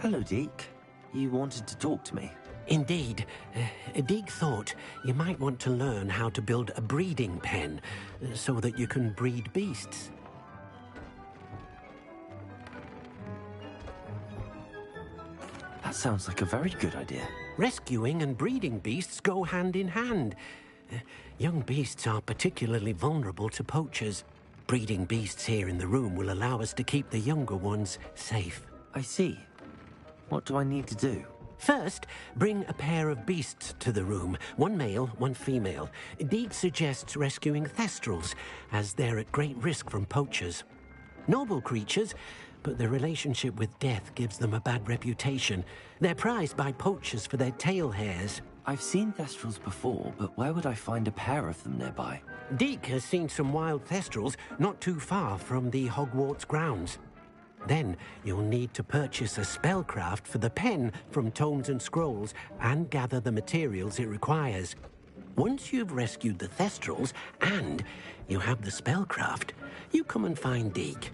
Hello, Deke. You wanted to talk to me? Indeed. Deek thought you might want to learn how to build a breeding pen so that you can breed beasts. That sounds like a very good idea. Rescuing and breeding beasts go hand in hand. Young beasts are particularly vulnerable to poachers. Breeding beasts here in the room will allow us to keep the younger ones safe. I see. What do I need to do? First, bring a pair of beasts to the room. One male, one female. Deek suggests rescuing thestrals, as they're at great risk from poachers. Noble creatures, but their relationship with death gives them a bad reputation. They're prized by poachers for their tail hairs. I've seen thestrals before, but where would I find a pair of them nearby? Deek has seen some wild thestrals not too far from the Hogwarts grounds. Then you'll need to purchase a spellcraft for the pen from Tomes and Scrolls and gather the materials it requires. Once you've rescued the thestrals and you have the spellcraft, you come and find Deek.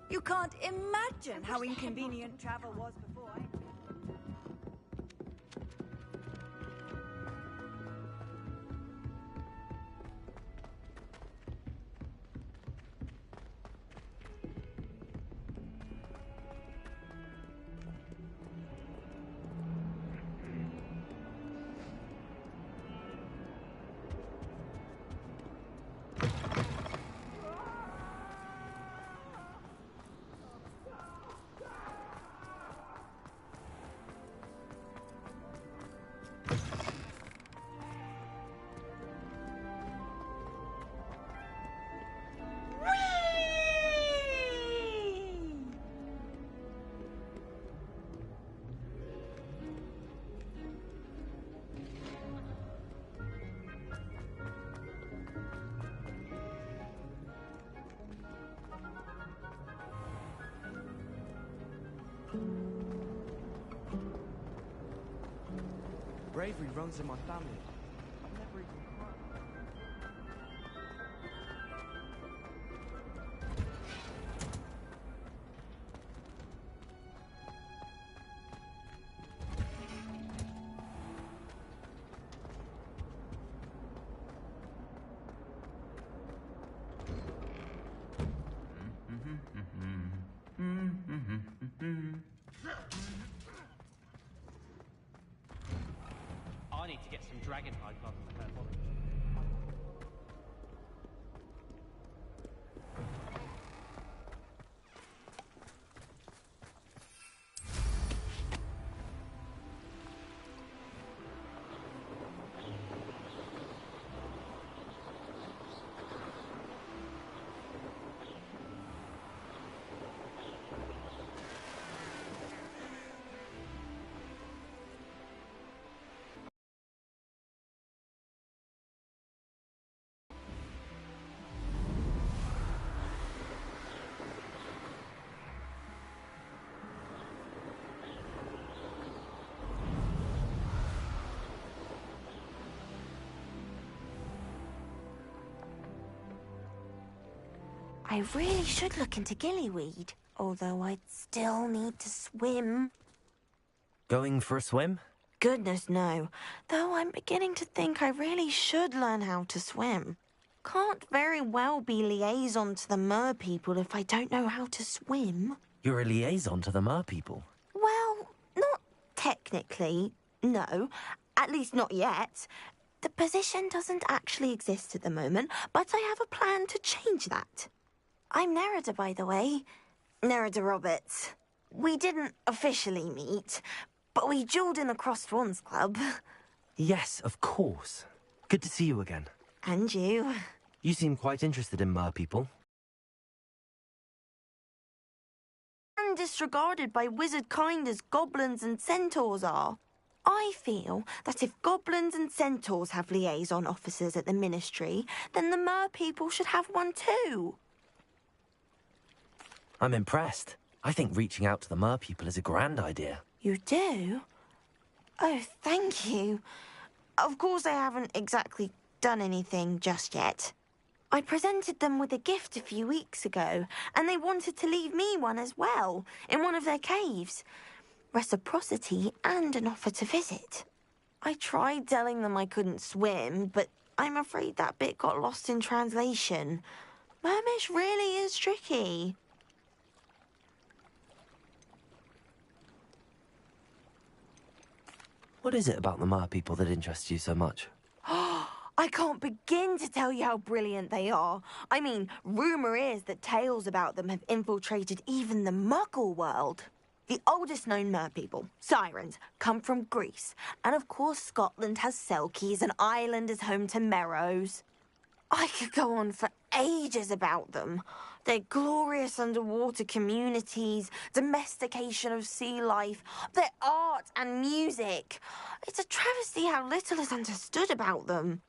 You can't imagine how inconvenient travel was before. Bravery runs in my family. I've never even cried. I need to get some dragonhide gloves to her body. I really should look into gillyweed, although I'd still need to swim. Going for a swim? Goodness, no. Though I'm beginning to think I really should learn how to swim. Can't very well be liaison to the mer people if I don't know how to swim. You're a liaison to the mer people? Well, not technically, no. At least not yet. The position doesn't actually exist at the moment, but I have a plan to change that. I'm Nerida, by the way. Nerida Roberts. we didn't officially meet, but we duelled in the Crossed Wands Club. Yes, of course. Good to see you again. And you. You seem quite interested in mer people. And disregarded by wizard kind as goblins and centaurs are. I feel that if goblins and centaurs have liaison officers at the Ministry, then the mer people should have one too. I'm impressed. I think reaching out to the mer people is a grand idea. You do? Oh, thank you. Of course I haven't exactly done anything just yet. I presented them with a gift a few weeks ago, and they wanted to leave me one as well, in one of their caves. Reciprocity and an offer to visit. I tried telling them I couldn't swim, but I'm afraid that bit got lost in translation. Mermish really is tricky. What is it about the mer people that interests you so much? I can't begin to tell you how brilliant they are. I mean, rumour is that tales about them have infiltrated even the Muggle world. The oldest known mer people, sirens, come from Greece. And of course Scotland has Selkies and Ireland is home to Merrows. I could go on for ages about them. Their glorious underwater communities, domestication of sea life, their art and music. It's a travesty how little is understood about them.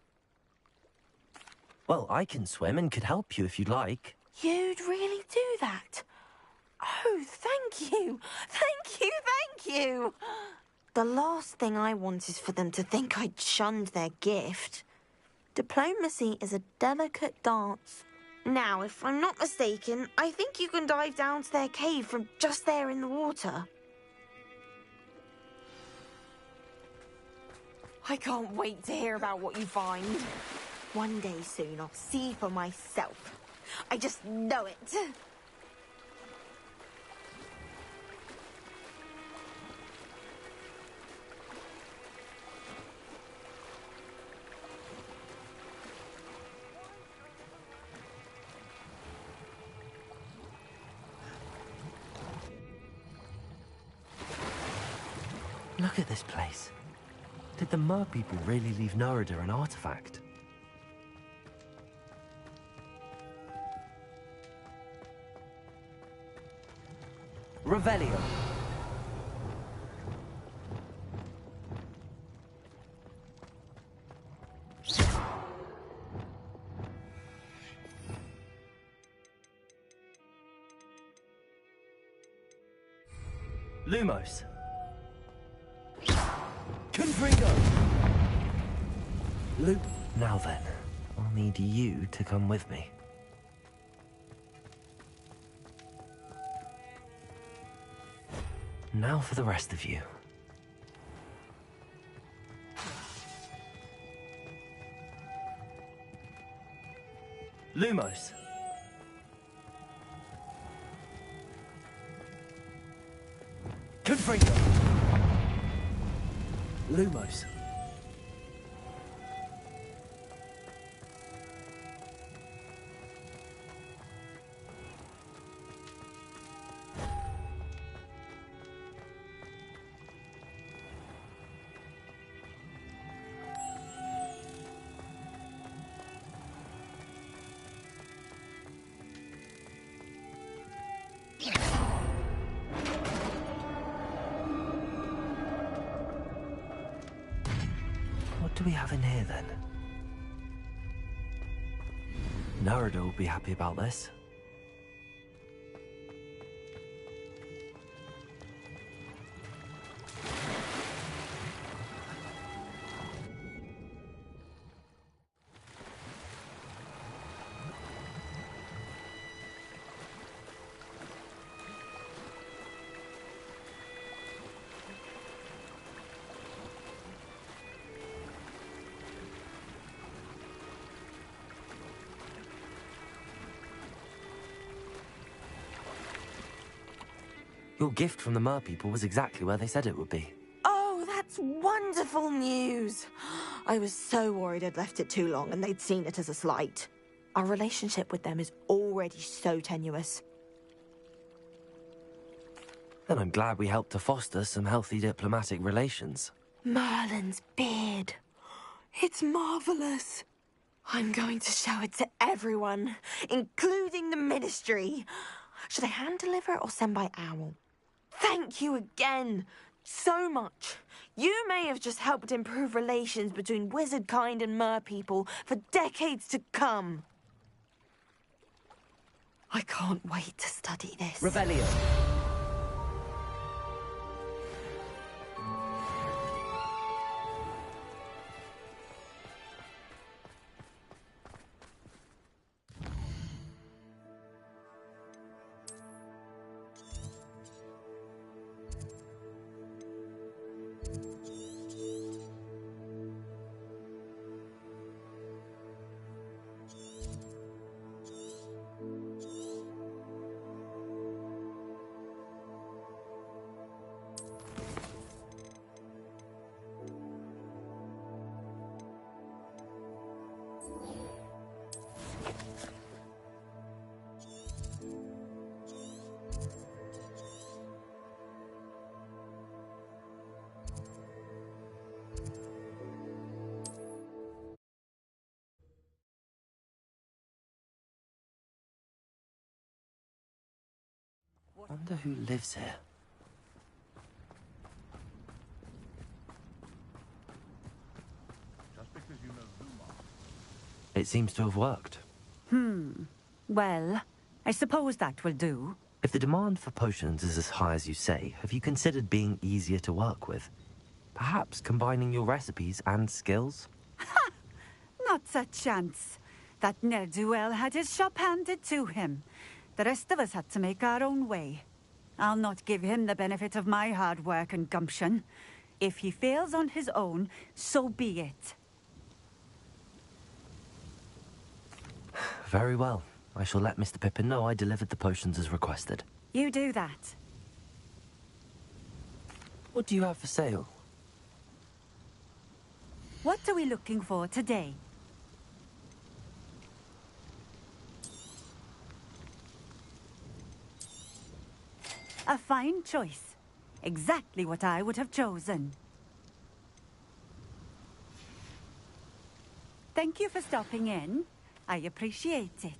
Well, I can swim and could help you if you'd like. You'd really do that? Oh, thank you. Thank you, thank you. The last thing I want is for them to think I'd shunned their gift. Diplomacy is a delicate dance. Now, if I'm not mistaken, I think you can dive down to their cave from just there in the water. I can't wait to hear about what you find. One day soon, I'll see for myself. I just know it. Look at this place. Did the mer people really leave Nerida an artifact? Revelio. Lumos. Confringo. Now then, I'll need you to come with me. Now for the rest of you. Lumos. Confringo. Lumos. What do we have in here, then? Nerida will be happy about this. Your gift from the mer people was exactly where they said it would be. Oh, that's wonderful news. I was so worried I'd left it too long and they'd seen it as a slight. Our relationship with them is already so tenuous. Then I'm glad we helped to foster some healthy diplomatic relations. Merlin's beard. It's marvelous. I'm going to show it to everyone, including the Ministry. Should I hand deliver it or send by owl? Thank you again so much. You may have just helped improve relations between wizard kind and mer people for decades to come. I can't wait to study this. Revelio. Wonder who lives here. It seems to have worked. Well, I suppose that will do. If the demand for potions is as high as you say, have you considered being easier to work with? Perhaps combining your recipes and skills? Not a chance. That ne'er-do-well had his shop handed to him. The rest of us had to make our own way. I'll not give him the benefit of my hard work and gumption. If he fails on his own, so be it. Very well. I shall let Mr. Pippin know I delivered the potions as requested. You do that. What do you have for sale? What are we looking for today? A fine choice. Exactly what I would have chosen. Thank you for stopping in. I appreciate it.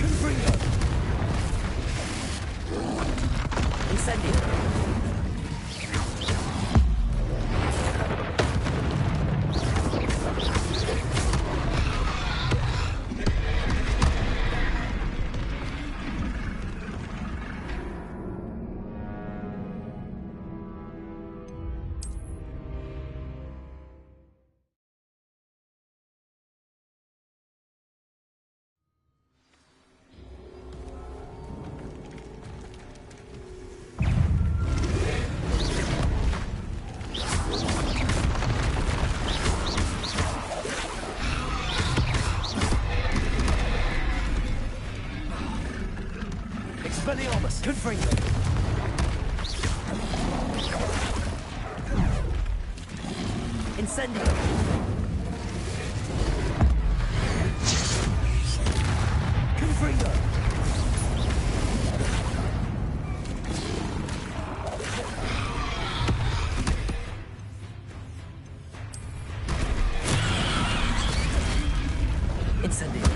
Confringo. Incendio. Confringo. Incendio.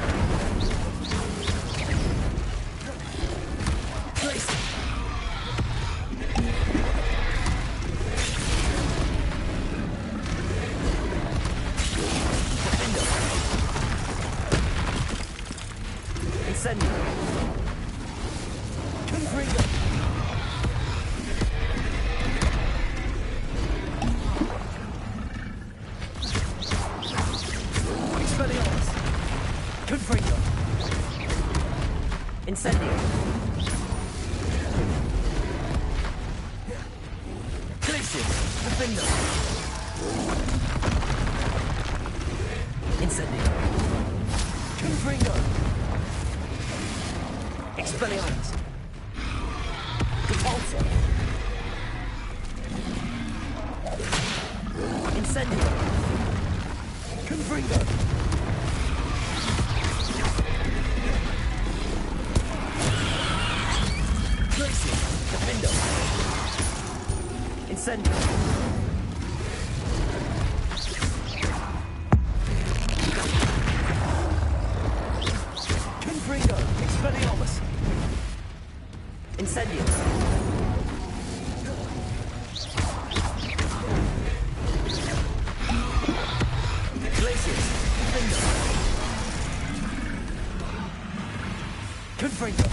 Incendio. Glacius. Defender. Incendio. Confringo. Expelliarmus. Repulsor. Incendio. Confringo. Glacius. Defendo. Incendio. Confringo. Expelliarmus. Incendio. Glacius. Defendo. Confringo.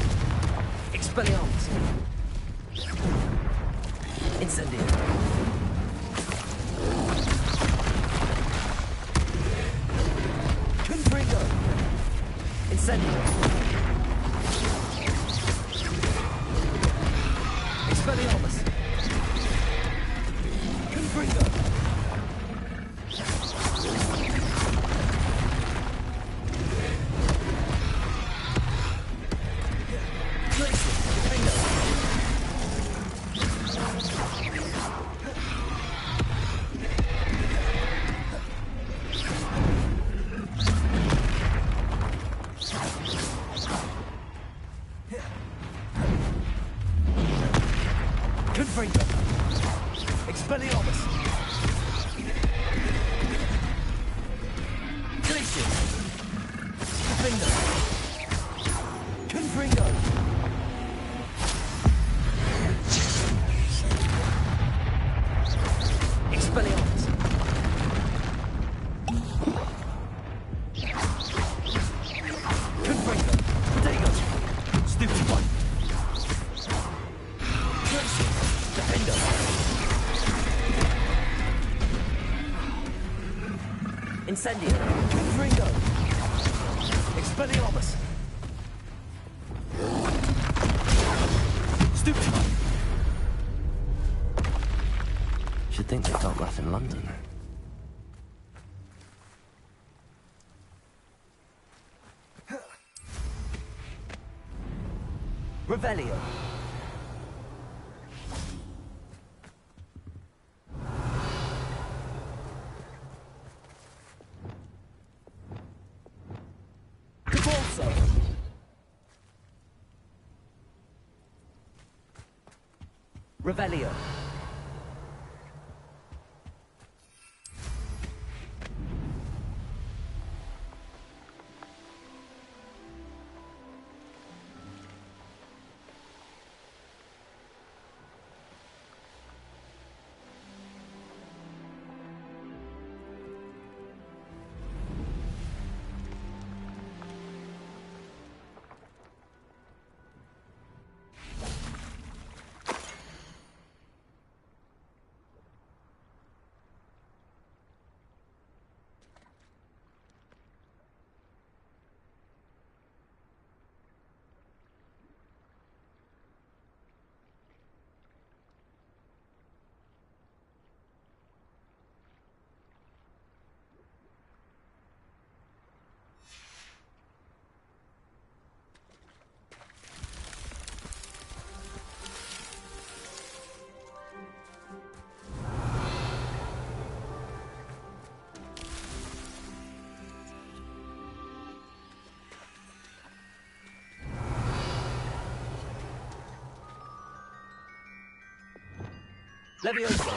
Expelliarmus. Incendio. Confringo. Incendio. Expelliarmus. Confringo. Glacius. Defendo. Confringo. Expelliarmus. Glacius. Defendo. Confringo. Expelliarmus. Confringo. Protego. Stupid one. Glacius. Defendo. Incendio. Confringo. Expelliarmus. Stupid one. Should think they felt less in London. Revelio. Cabalso. Revelio. Levioso.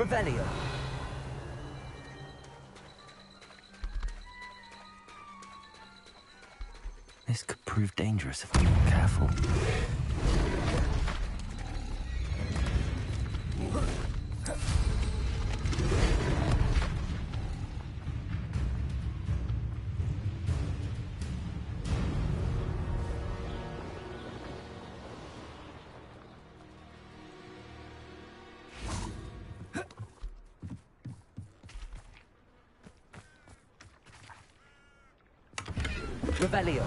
Revelio. This could prove dangerous if I'm not careful. Revelio.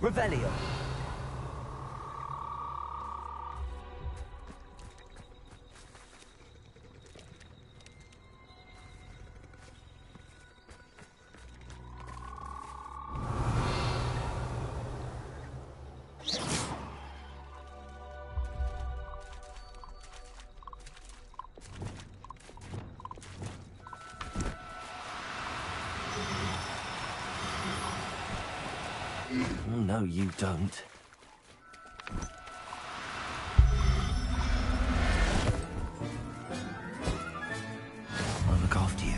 Revelio. Oh, no, you don't. I'll look after you.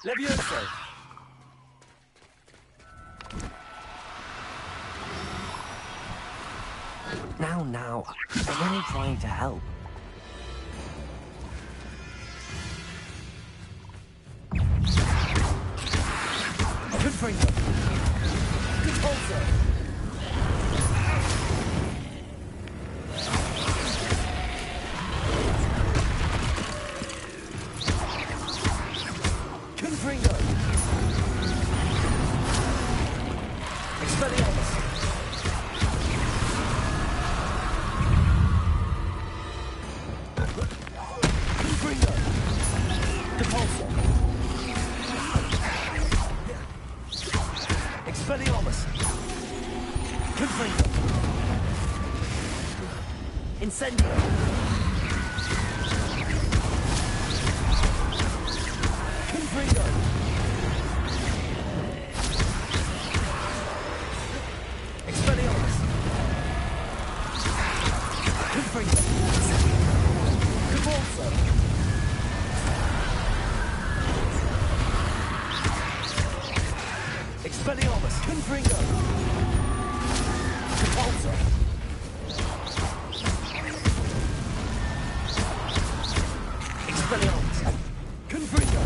Levioso. Now, I'm only trying to help. Confringo. Potomstvo. Confringo. Expelliarmus. Confringo. Potomstvo. Expelliarmus. Confringo. Incendio. Confringo. Expelliarmus. Confringo. Potomstvo. Expelliarmus. Confringo. Potomstvo. Expelliarmus. Confringo.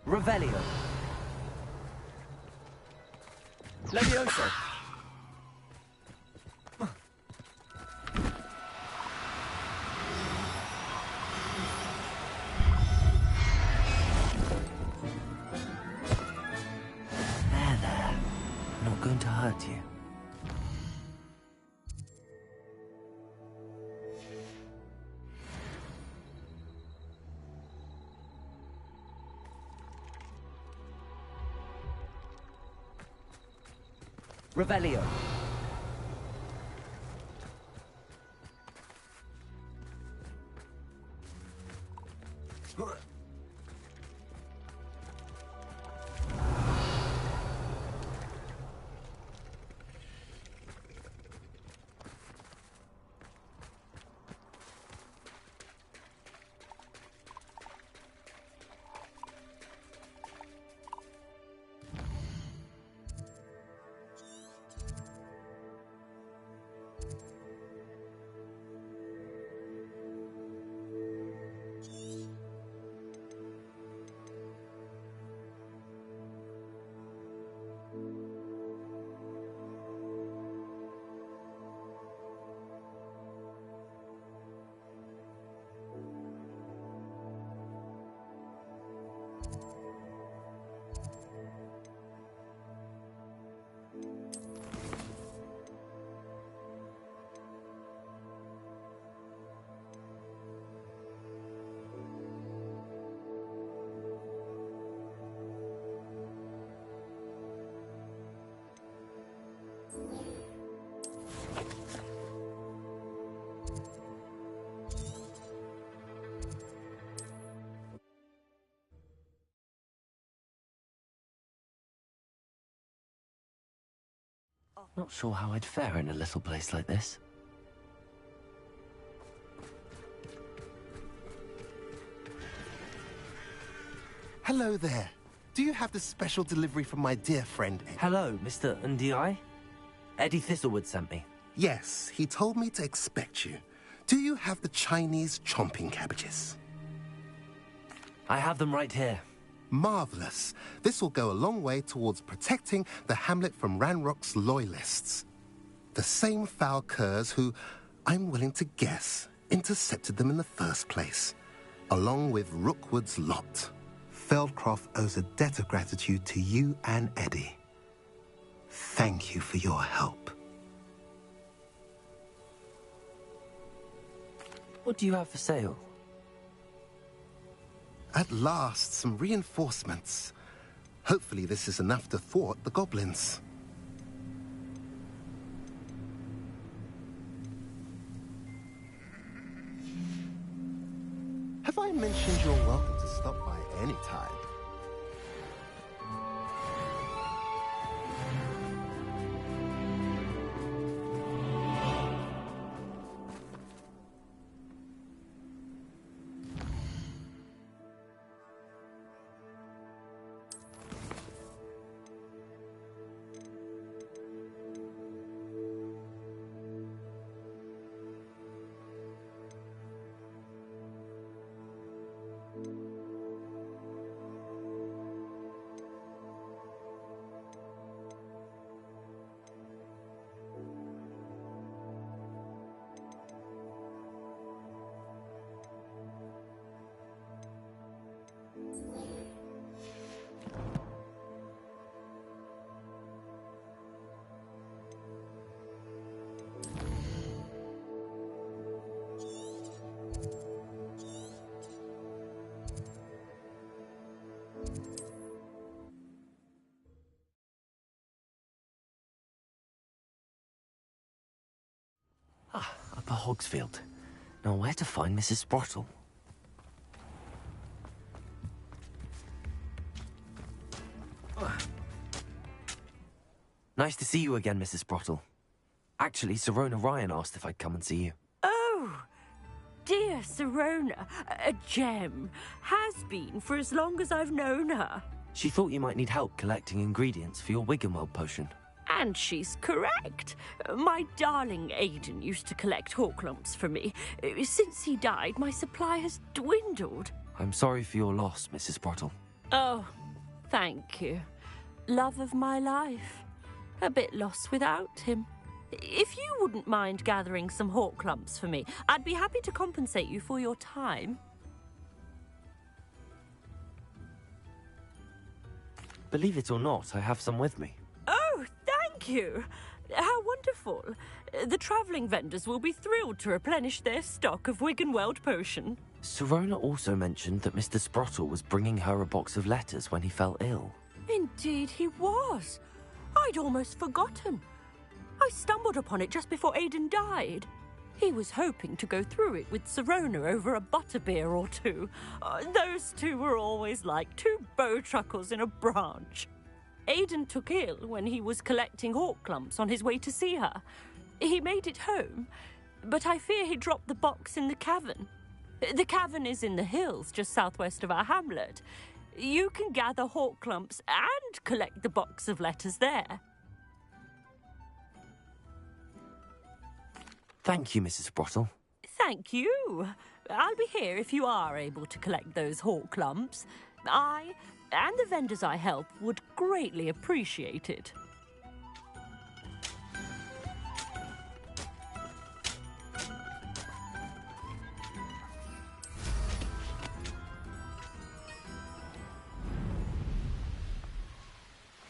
Revelio. Levioso. There. Not going to hurt you. Revelio. Not sure how I'd fare in a little place like this. Hello there. Do you have the special delivery from my dear friend Eddie? Hello, Mr. Ndi? Eddie Thistlewood sent me. Yes, he told me to expect you. Do you have the Chinese chomping cabbages? I have them right here. Marvelous. This will go a long way towards protecting the hamlet from Ranrock's loyalists. The same foul curs who, I'm willing to guess, intercepted them in the first place, along with Rookwood's lot. Feldcroft owes a debt of gratitude to you and Eddie. Thank you for your help. What do you have for sale? At last, some reinforcements. Hopefully this is enough to thwart the goblins. Have I mentioned you're welcome to stop by any time? Upper Hogsfield. Now where to find Mrs. Sprottle? Nice to see you again, Mrs. Sprottle. Actually, Sirona Ryan asked if I'd come and see you. Oh, dear Sirona, a gem. Has been for as long as I've known her. She thought you might need help collecting ingredients for your Wiggenweld potion. And she's correct. My darling Aidan used to collect Horklumps for me. Since he died, my supply has dwindled. I'm sorry for your loss, Mrs. Sprottle. Oh, thank you. Love of my life. A bit lost without him. If you wouldn't mind gathering some Horklumps for me, I'd be happy to compensate you for your time. Believe it or not, I have some with me. Oh, thank you. How wonderful. The travelling vendors will be thrilled to replenish their stock of Wiggenweld potion. Sirona also mentioned that Mr. Sprottle was bringing her a box of letters when he fell ill. Indeed he was. I'd almost forgotten. I stumbled upon it just before Aidan died. He was hoping to go through it with Sirona over a butterbeer or two. Those two were always like two bowtruckles in a branch. Aidan took ill when he was collecting Horklumps on his way to see her. He made it home, but I fear he dropped the box in the cavern. The cavern is in the hills just southwest of our hamlet. You can gather Horklumps and collect the box of letters there. Thank you, Mrs. Sprottle. Thank you. I'll be here if you are able to collect those Horklumps. I and the vendors I help would greatly appreciate it.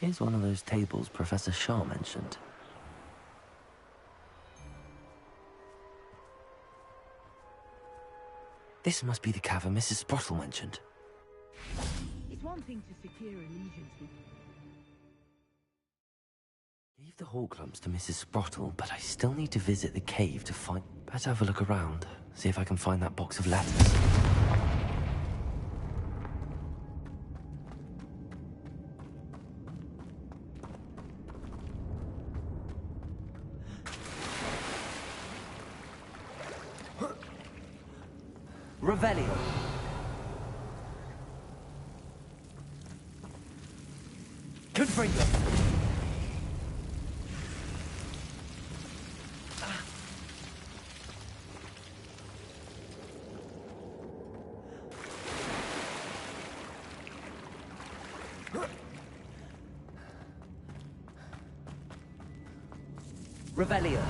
Here's one of those tables Professor Shaw mentioned. This must be the cavern Mrs. Sprottle mentioned. It's one thing to secure allegiance with Leave the Horklumps to Mrs. Sprottle, but I still need to visit the cave to find... Better have a look around, see if I can find that box of letters. Revelio. Confringo. Revelio.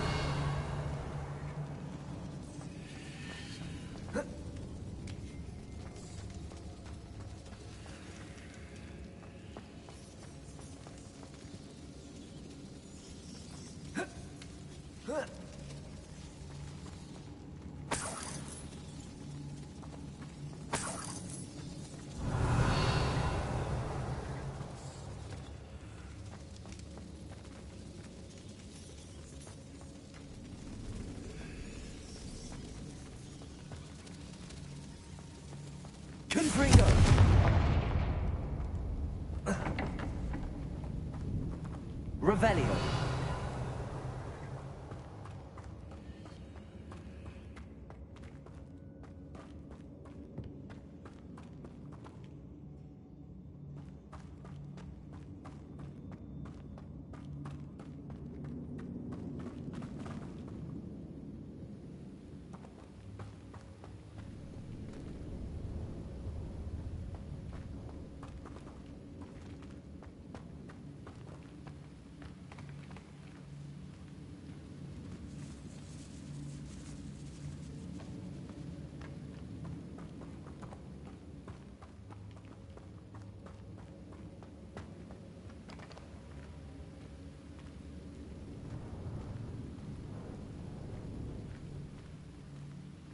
Confringo. Revelio.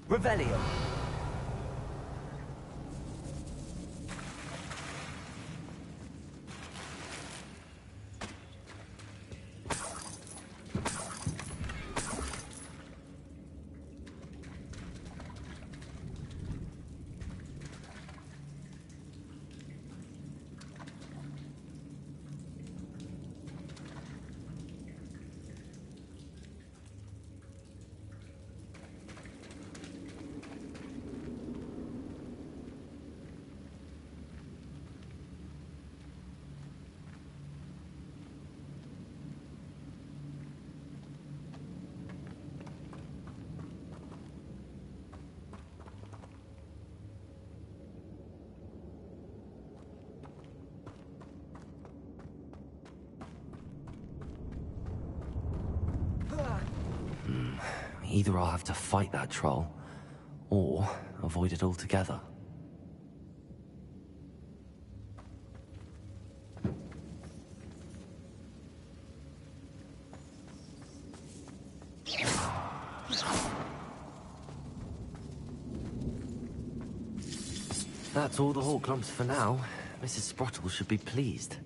Revelio. Either I'll have to fight that troll, or avoid it altogether. That's all the Horklumps for now. Mrs. Sprottle should be pleased.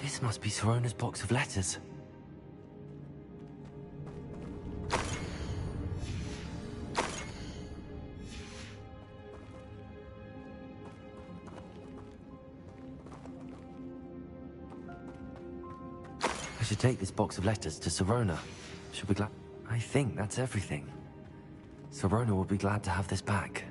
This must be Sorona's box of letters. I should take this box of letters to Sirona. She'll be glad. I think that's everything. Sirona will be glad to have this back.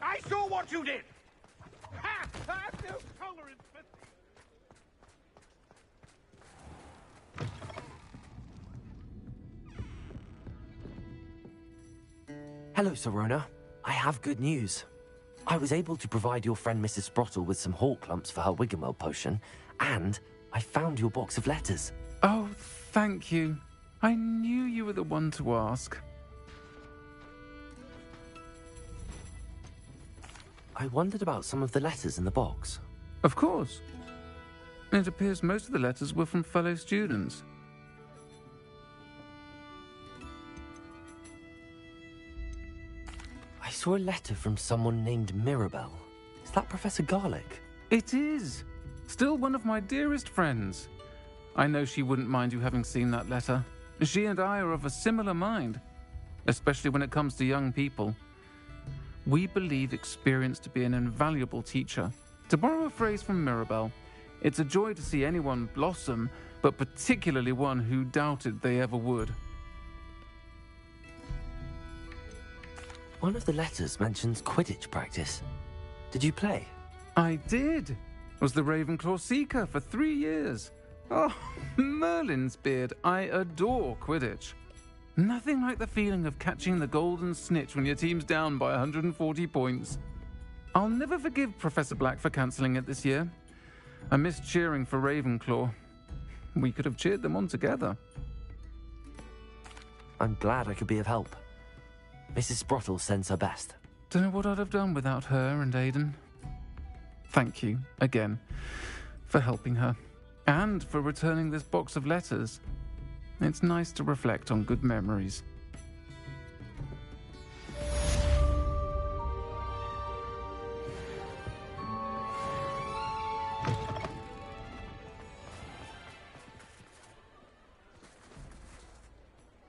I saw what you did! Ha! I have no tolerance for... Hello, Sirona. I have good news. I was able to provide your friend Mrs. Sprottle with some hawk lumps for her Wiggenweld potion, and I found your box of letters. Oh, thank you. I knew you were the one to ask. I wondered about some of the letters in the box. Of course. It appears most of the letters were from fellow students. I saw a letter from someone named Mirabelle. Is that Professor Garlick? It is. Still one of my dearest friends. I know she wouldn't mind you having seen that letter. She and I are of a similar mind, especially when it comes to young people. We believe experience to be an invaluable teacher. To borrow a phrase from Mirabelle, it's a joy to see anyone blossom, but particularly one who doubted they ever would. One of the letters mentions Quidditch practice. Did you play? I did. Was the Ravenclaw Seeker for 3 years. Oh, Merlin's beard, I adore Quidditch. Nothing like the feeling of catching the golden snitch when your team's down by 140 points. I'll never forgive Professor Black for cancelling it this year. I missed cheering for Ravenclaw. We could have cheered them on together. I'm glad I could be of help. Mrs. Sprottle sends her best. Don't know what I'd have done without her and Aidan. Thank you, again, for helping her. And for returning this box of letters. It's nice to reflect on good memories.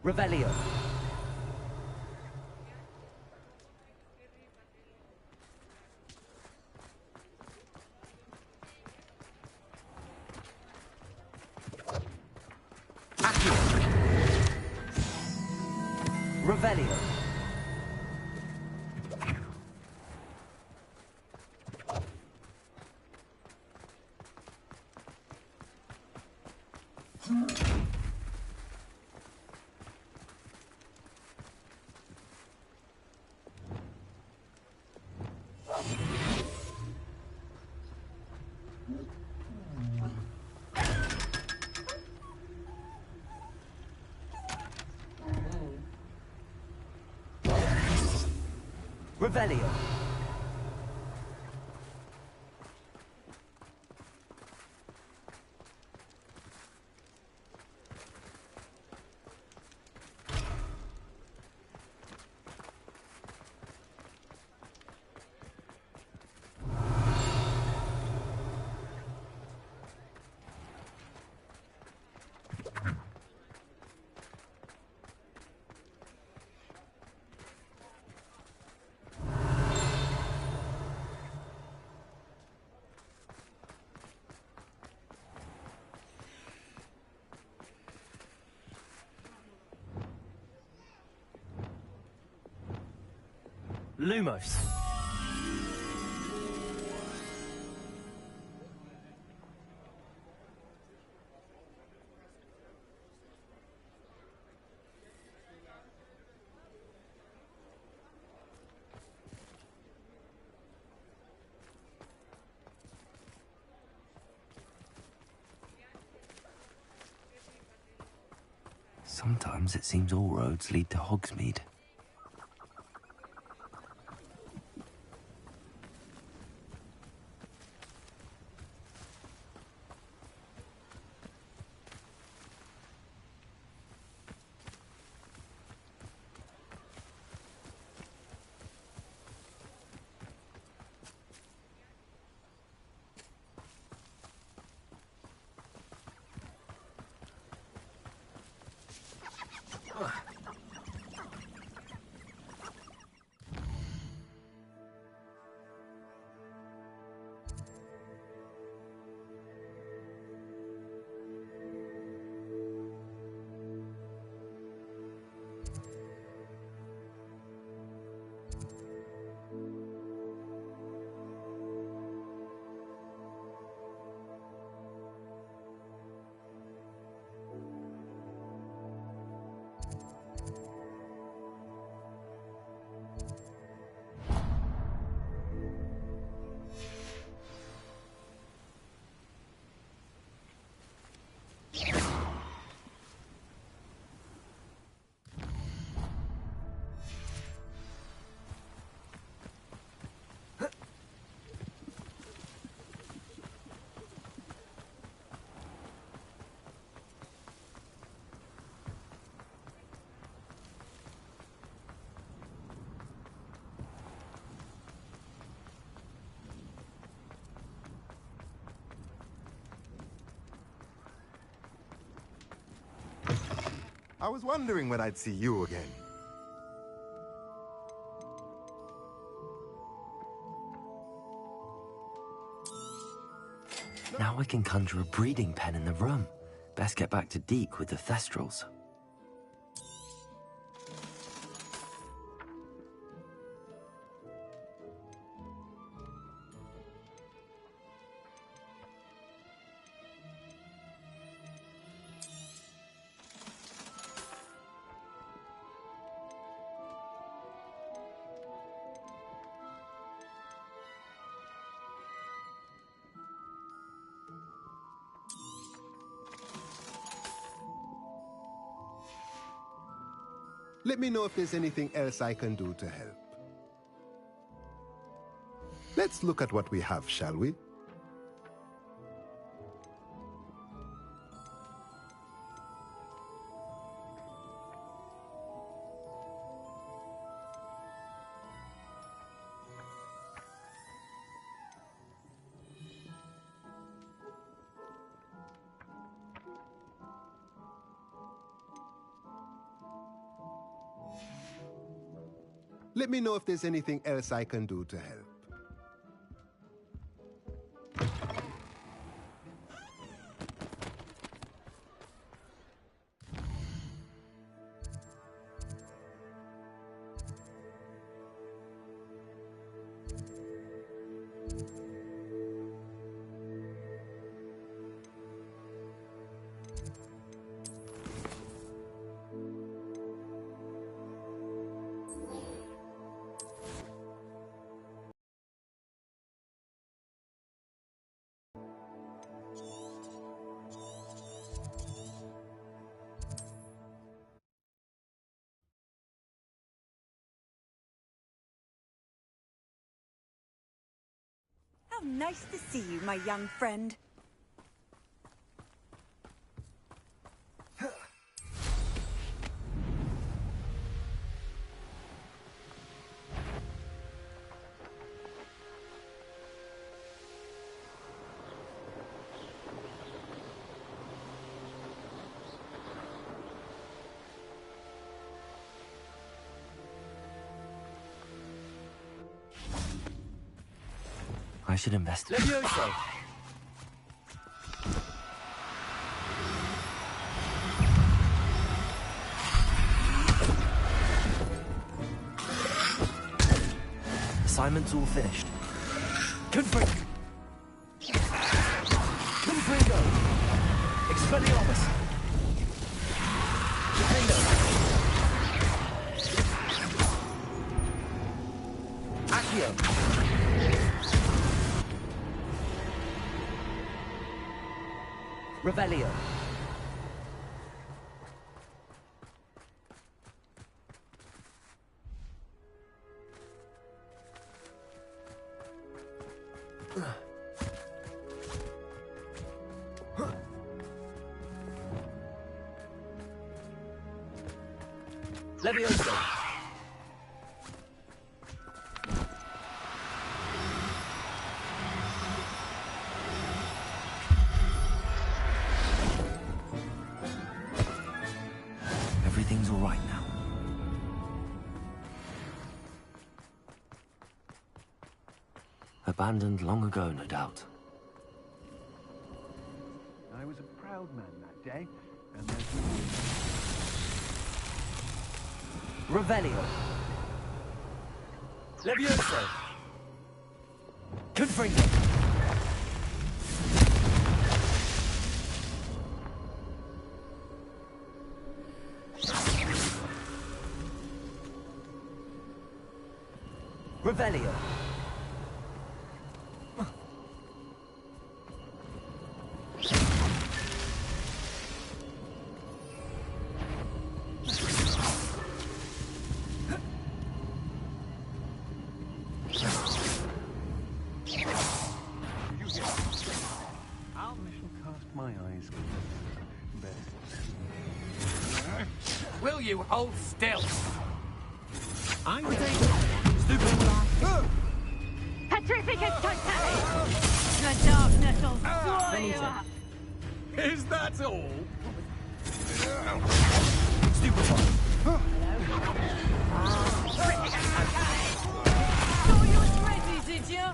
Revelio. Revelio. Revelio. Lumos. Sometimes it seems all roads lead to Hogsmeade. I was wondering when I'd see you again. Now I can conjure a breeding pen in the room. Best get back to Deke with the Thestrals. Let me know if there's anything else I can do to help. Let's look at what we have, shall we? Let me know if there's anything else I can do to help. How nice to see you, my young friend. I should invest. Levioso! Assignment's all finished. Confringo! Expelliarmus! Accio! Revelio! Levioso! Everything's all right now. Abandoned long ago, no doubt. I was a proud man that day, and there's Revelio! Levioso! Confringo! Revelio! I shall cast my eyes Will you hold still? I Petrificus Titanic! The darkness will swallow you Benito. up! Is that all? Stupefy! Thought you was ready, did you?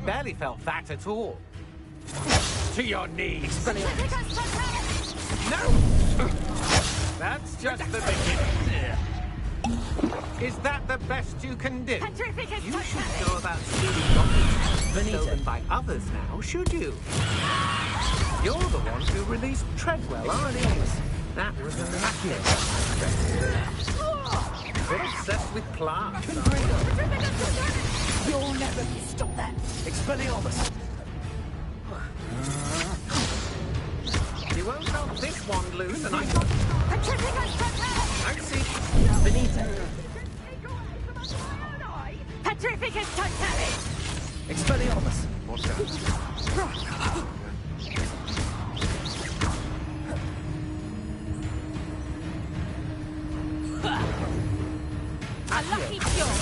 Barely felt that at all. To your knees. Petrificus Titanic! No! That's just the beginning. Is that the best you can do? Petrificus You Titanic! shouldn't go about stealing documents Benito. stolen by others now, should you? You're the one who released Treadwell, aren't you? That was an accident. Bit obsessed with class. You'll never stop that. Expelliarmus! You won't help this wand loose, and I got... Petrificus Titanic! I see. Benito! Petrificus Titanic! Expelliarmus! A lucky cure!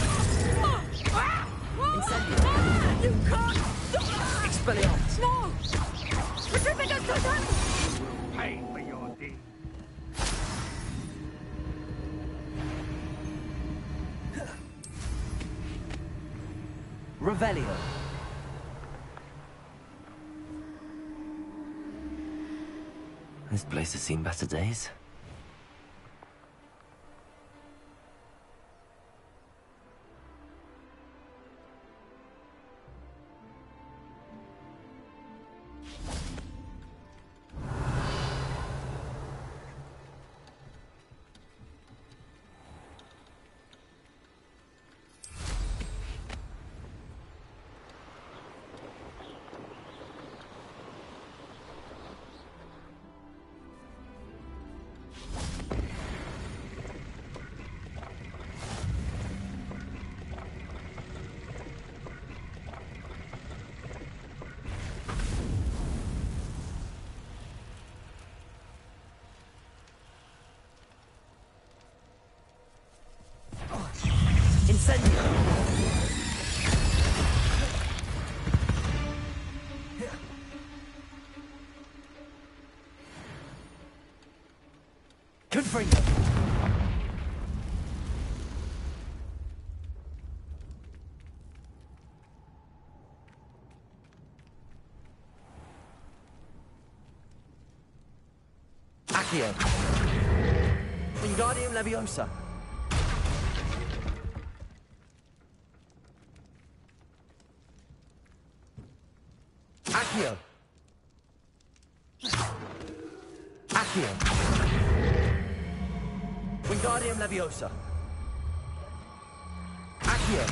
You can't stop that! Expelliarmus! No! Petrificus Titanic! Pay for your deed. Revelio! This place has seen better days. Confringo. Accio. Wingardium Leviosa. Accio. Accio. Wingardium Leviosa. Accio.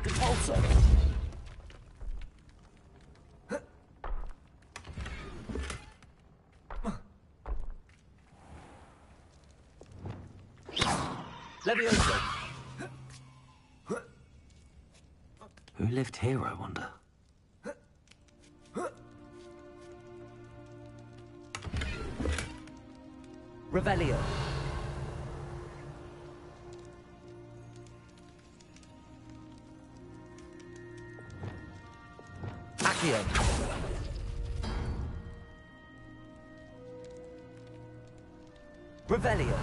Repulsor. Leviosa. Who lived here, I wonder? Revelio. Accio. Revelio.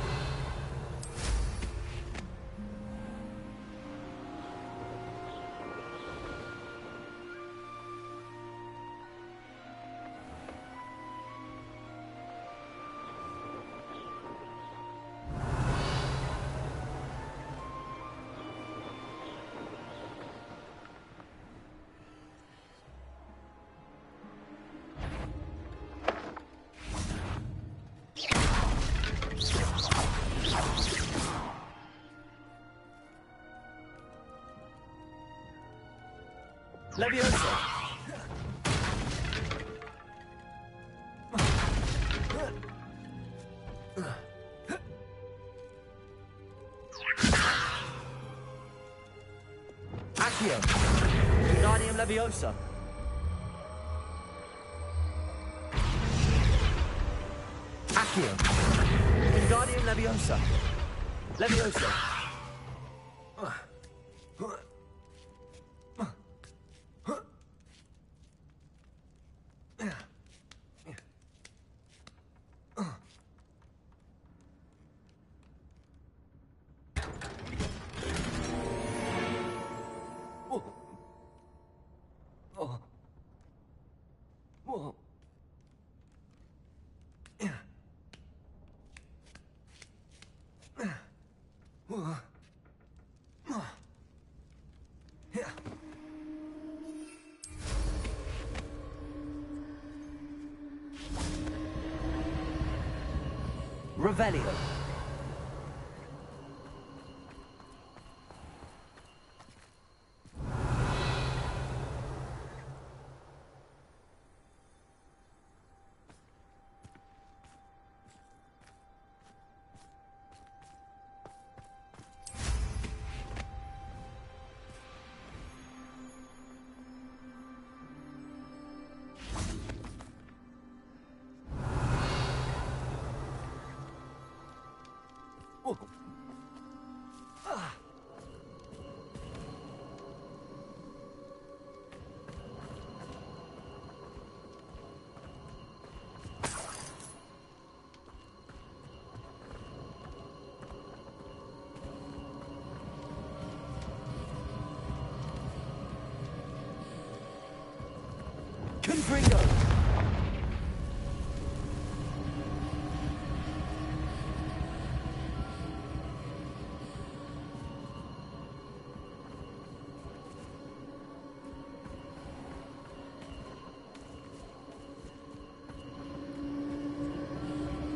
Leviosa. Accio. Wingardium Leviosa. Accio. Wingardium Leviosa. Leviosa. Revelio. Confringo.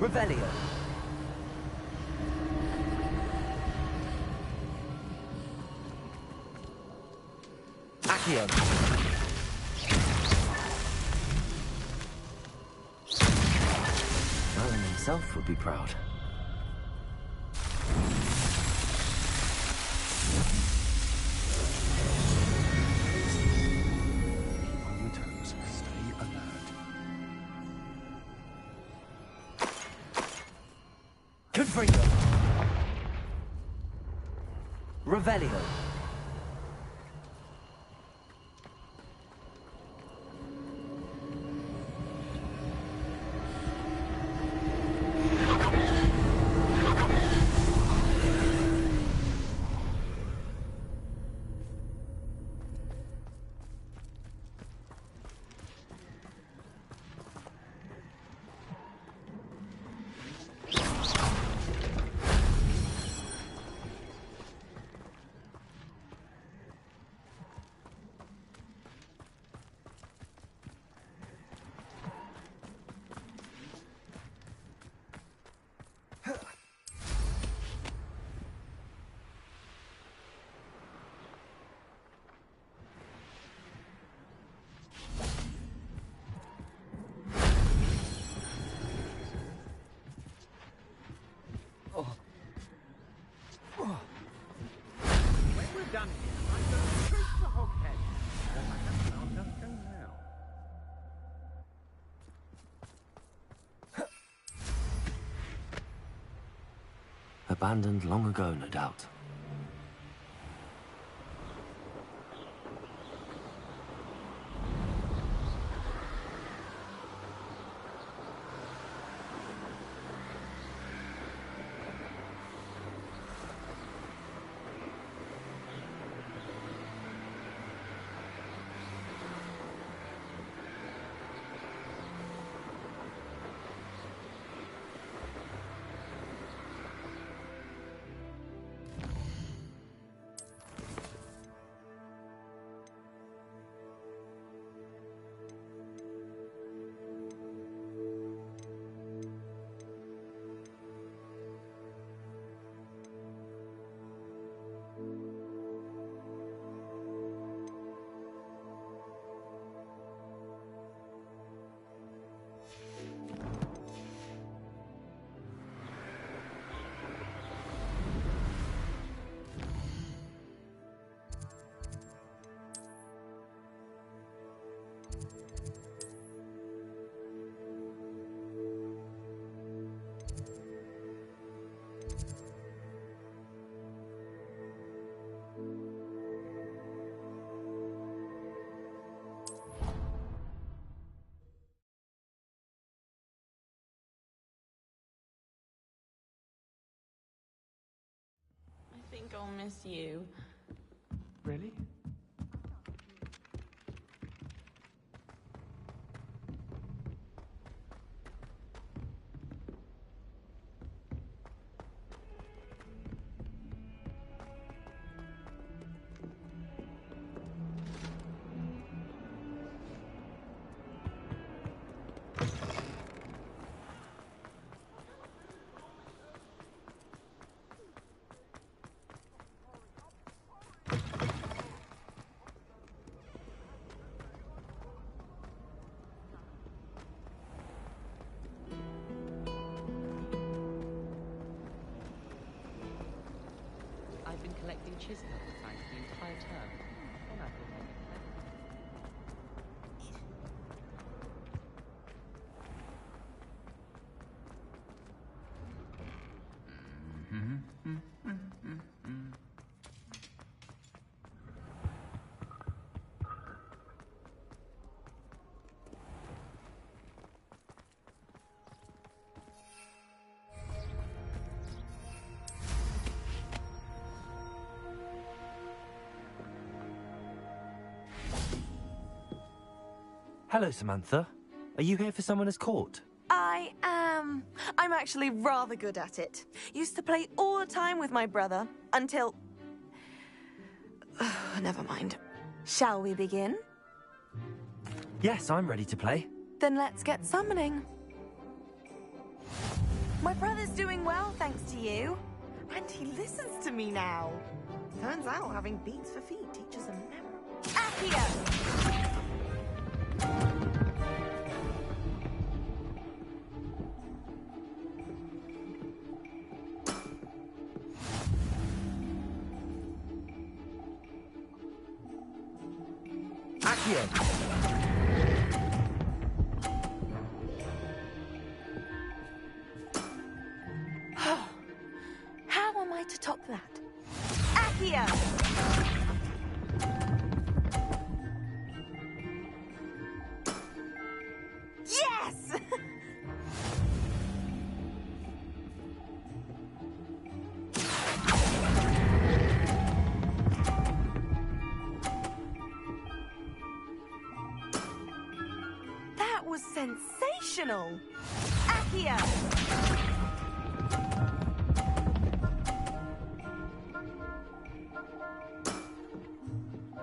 Revelio. Accio. Merlin himself would be proud. On your toes, stay alert. Fringo. Revelio. When we're done here, I'm going straight to Hoghead. I'll just go now. Abandoned long ago, no doubt. I think I'll miss you. Really? I've been collecting chisel times the entire term. Then I thought I'd get Hello, Samantha. Are you here for Summoner's Court? I am. I'm actually rather good at it. Used to play all the time with my brother until... Never mind. Shall we begin? Yes, I'm ready to play. Then let's get summoning. My brother's doing well, thanks to you. And he listens to me now. Turns out having beats for feet teaches him memory. Accio! I to top that? Accio! Yes! That was sensational! Accio!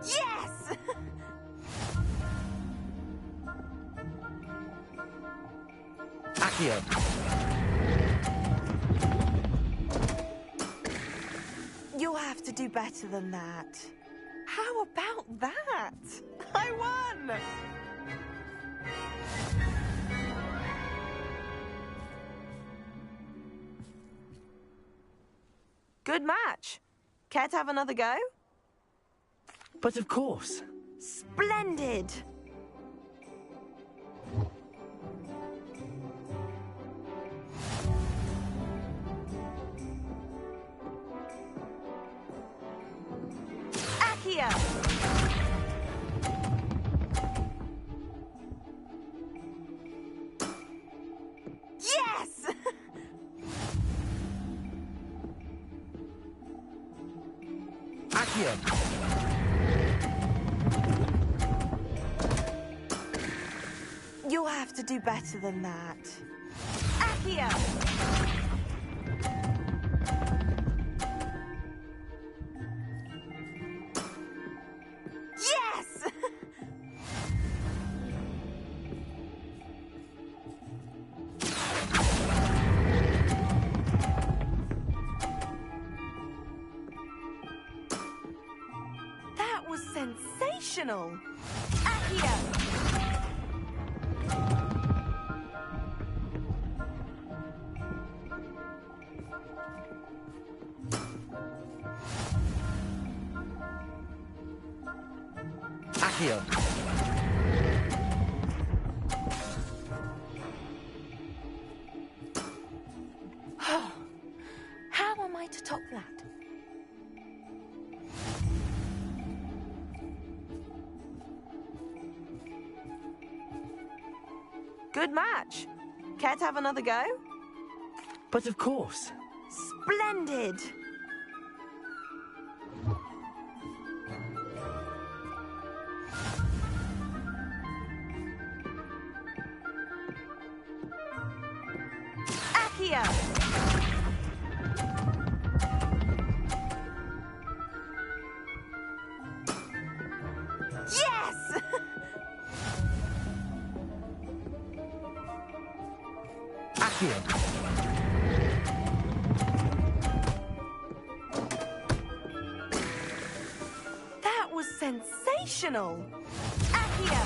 Yes! Accio. You'll have to do better than that. How about that? I won! Good match. Care to have another go? But of course. Splendid! Accio! Yes! Accio. You'll have to do better than that. Accio! Yes! That was sensational! Accio! Accio. How am I to top that? Good match. Care to have another go? But of course. Splendid! Accio! Yes! Accio. That was sensational! Accio!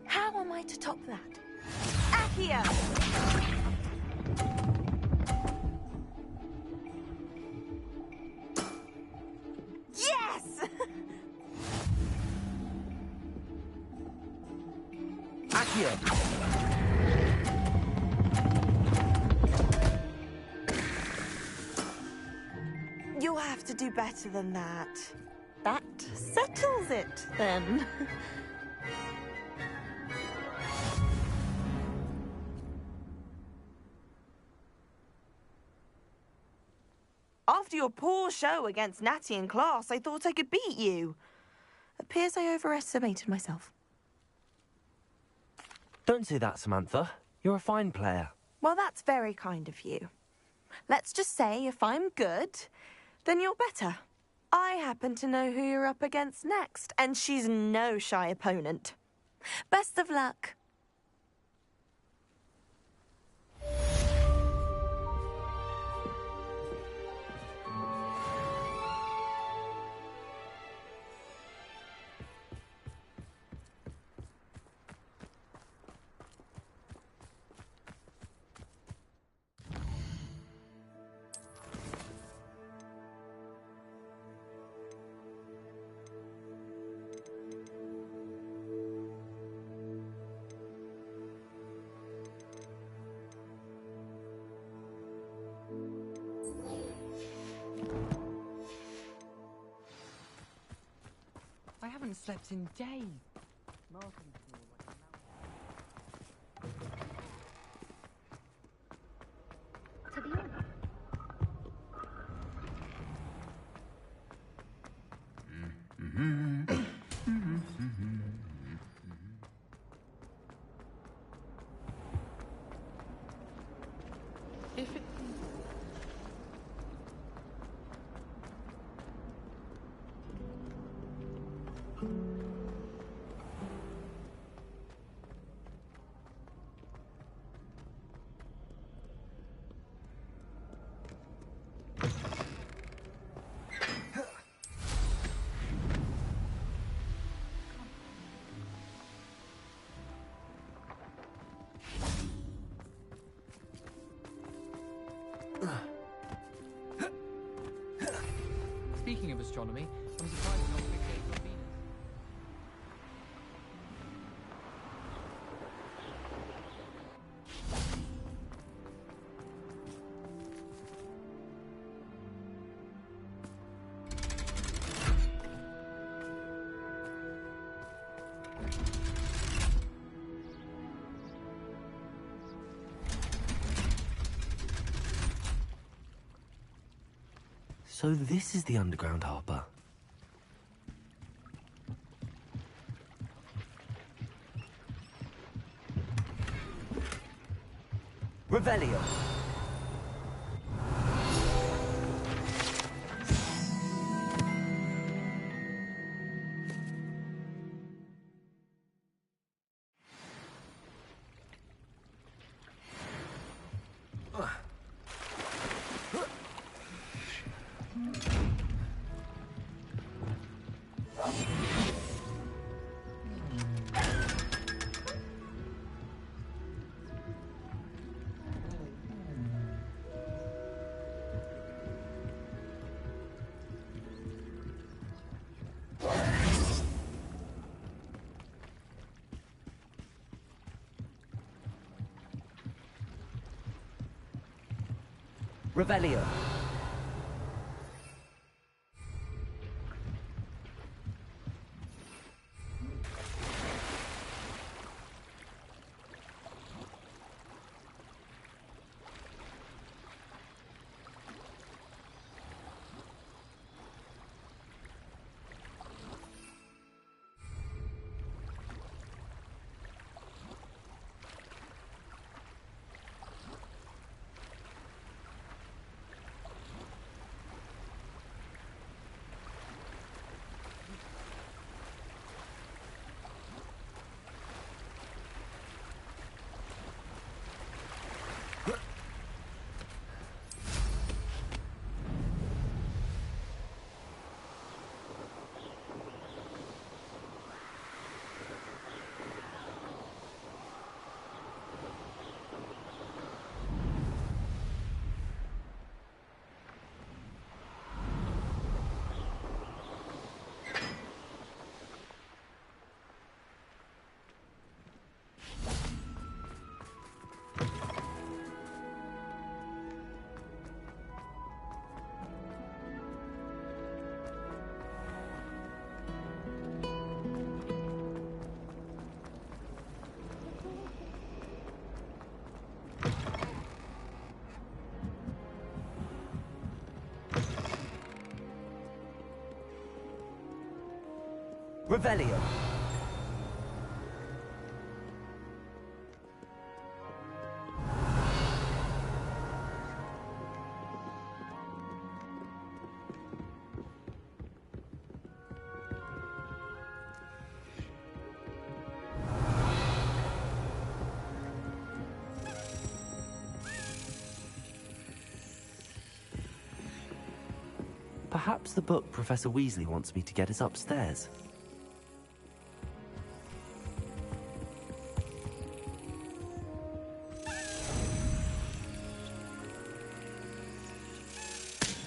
How am I to top that? Accio! Yes! Accio. You'll have to do better than that. That settles it, then. After your poor show against Natty in class, I thought I could beat you. Appears I overestimated myself. Don't say that, Samantha. You're a fine player. Well, that's very kind of you. Let's just say if I'm good, then you're better. I happen to know who you're up against next, and she's no shy opponent. Best of luck. haven't slept in days. To be honest. If it... Speaking of astronomy, I'm surprised not big days on Venus. So this is the underground harbour. Revelio. Revelio. Revelio. Perhaps the book Professor Weasley wants me to get is upstairs.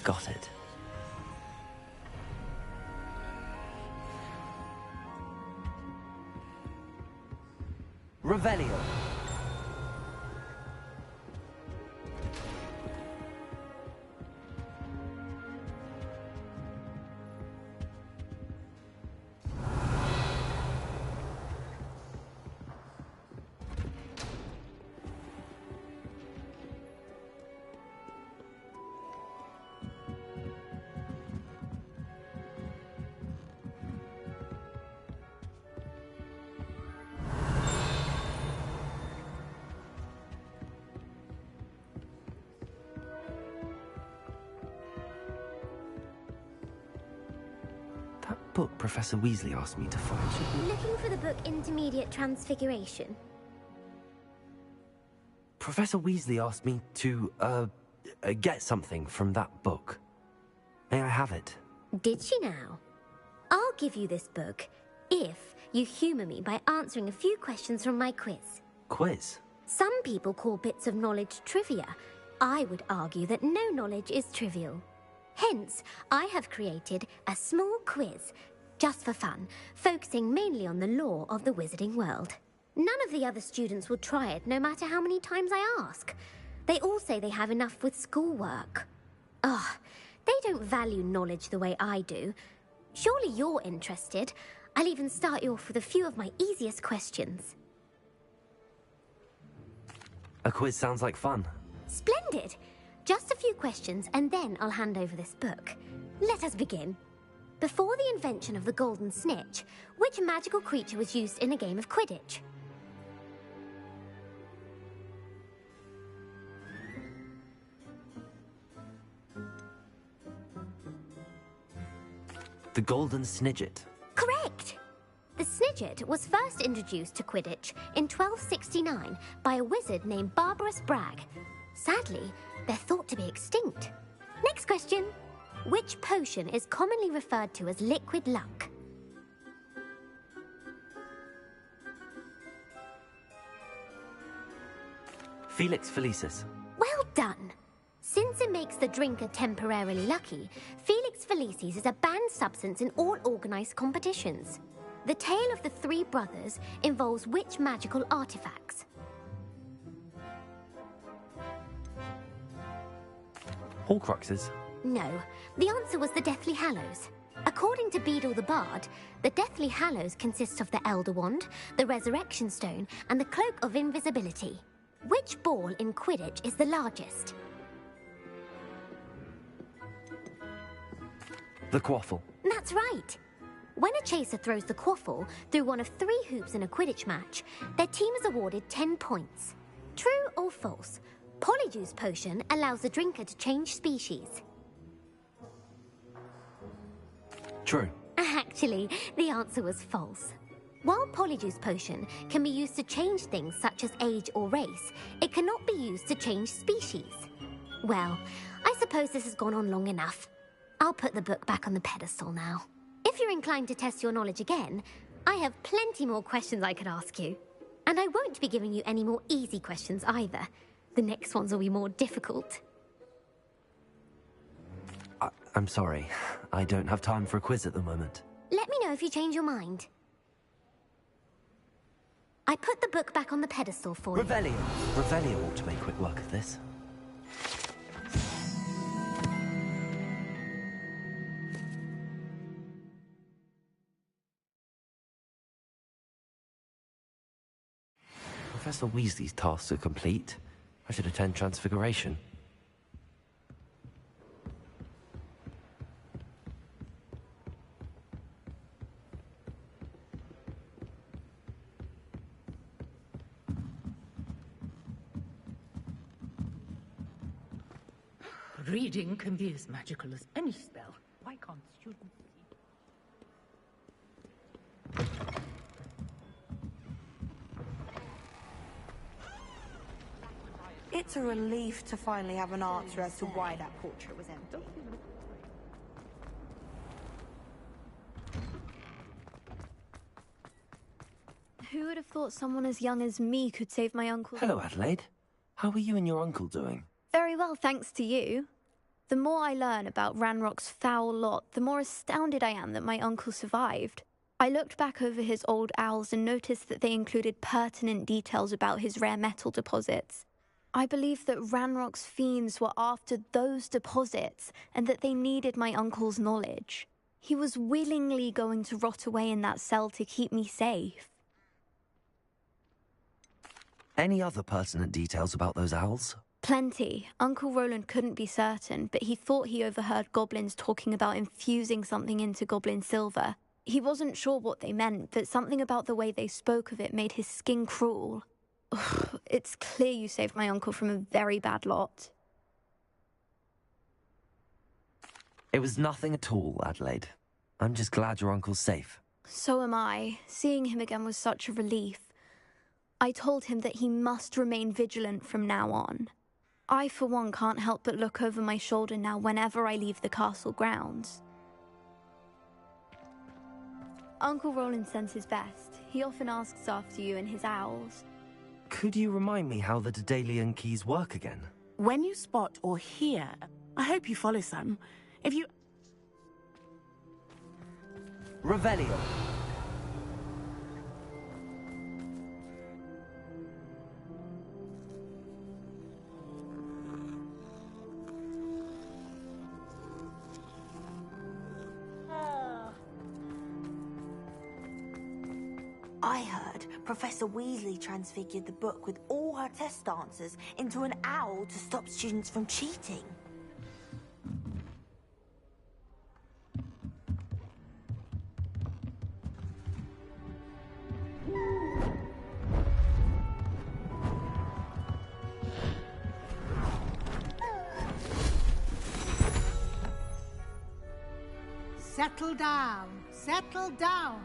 Got it. Revelio. book Professor Weasley asked me to find? Looking for the book Intermediate Transfiguration. Professor Weasley asked me to, get something from that book. May I have it? Did she now? I'll give you this book if you humour me by answering a few questions from my quiz. Quiz? Some people call bits of knowledge trivia. I would argue that no knowledge is trivial. Hence, I have created a small quiz, just for fun, focusing mainly on the lore of the wizarding world. None of the other students will try it, no matter how many times I ask. They all say they have enough with schoolwork. Ugh, they don't value knowledge the way I do. Surely you're interested. I'll even start you off with a few of my easiest questions. A quiz sounds like fun. Splendid! Just a few questions, and then I'll hand over this book. Let us begin. Before the invention of the golden snitch, which magical creature was used in a game of Quidditch? The Golden Snidget. Correct! The Snidget was first introduced to Quidditch in 1269 by a wizard named Barbarous Bragg. Sadly, they're thought to be extinct. Next question. Which potion is commonly referred to as liquid luck? Felix Felicis. Well done! Since it makes the drinker temporarily lucky, Felix Felicis is a banned substance in all organised competitions. The tale of the three brothers involves which magical artifacts? Horcruxes. No, the answer was the Deathly Hallows. According to Beedle the Bard, the Deathly Hallows consists of the Elder Wand, the Resurrection Stone, and the Cloak of Invisibility. Which ball in Quidditch is the largest? The Quaffle. That's right. When a chaser throws the quaffle through one of 3 hoops in a Quidditch match, their team is awarded 10 points. True or false? Polyjuice Potion allows the drinker to change species. True. Actually, the answer was false. While Polyjuice Potion can be used to change things such as age or race, it cannot be used to change species. Well, I suppose this has gone on long enough. I'll put the book back on the pedestal now. If you're inclined to test your knowledge again, I have plenty more questions I could ask you. And I won't be giving you any more easy questions either. The next ones will be more difficult. I'm sorry. I don't have time for a quiz at the moment. Let me know if you change your mind. I put the book back on the pedestal for you. Revelio. Revelio ought to make quick work of this. Professor Weasley's tasks are complete. I should attend Transfiguration. Reading can be as magical as any spell. Why can't students see? It's a relief to finally have an answer as to why that portrait was empty. Who would have thought someone as young as me could save my uncle? Hello, Adelaide. How are you and your uncle doing? Very well, thanks to you. The more I learn about Ranrock's foul lot, the more astounded I am that my uncle survived. I looked back over his old owls and noticed that they included pertinent details about his rare metal deposits. I believe that Ranrock's fiends were after those deposits and that they needed my uncle's knowledge. He was willingly going to rot away in that cell to keep me safe. Any other pertinent details about those owls? Plenty. Uncle Roland couldn't be certain, but he thought he overheard goblins talking about infusing something into goblin silver. He wasn't sure what they meant, but something about the way they spoke of it made his skin crawl. Ugh, it's clear you saved my uncle from a very bad lot. It was nothing at all, Adelaide. I'm just glad your uncle's safe. So am I. Seeing him again was such a relief. I told him that he must remain vigilant from now on. I, for one, can't help but look over my shoulder now whenever I leave the castle grounds. Uncle Roland sends his best. He often asks after you and his owls. Could you remind me how the Daedalian keys work again? When you spot or hear, I hope you follow some. If you... Revelio. I heard Professor Weasley transfigured the book with all her test answers into an owl to stop students from cheating. Settle down. Settle down.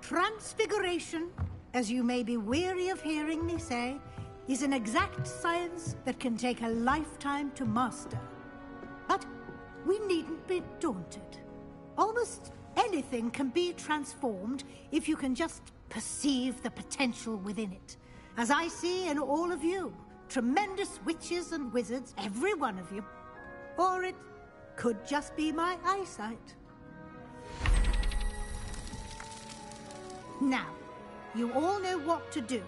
Transfiguration, as you may be weary of hearing me say, is an exact science that can take a lifetime to master. But we needn't be daunted. Almost anything can be transformed if you can just perceive the potential within it. As I see in all of you, tremendous witches and wizards, every one of you. Or it could just be my eyesight. Now, you all know what to do.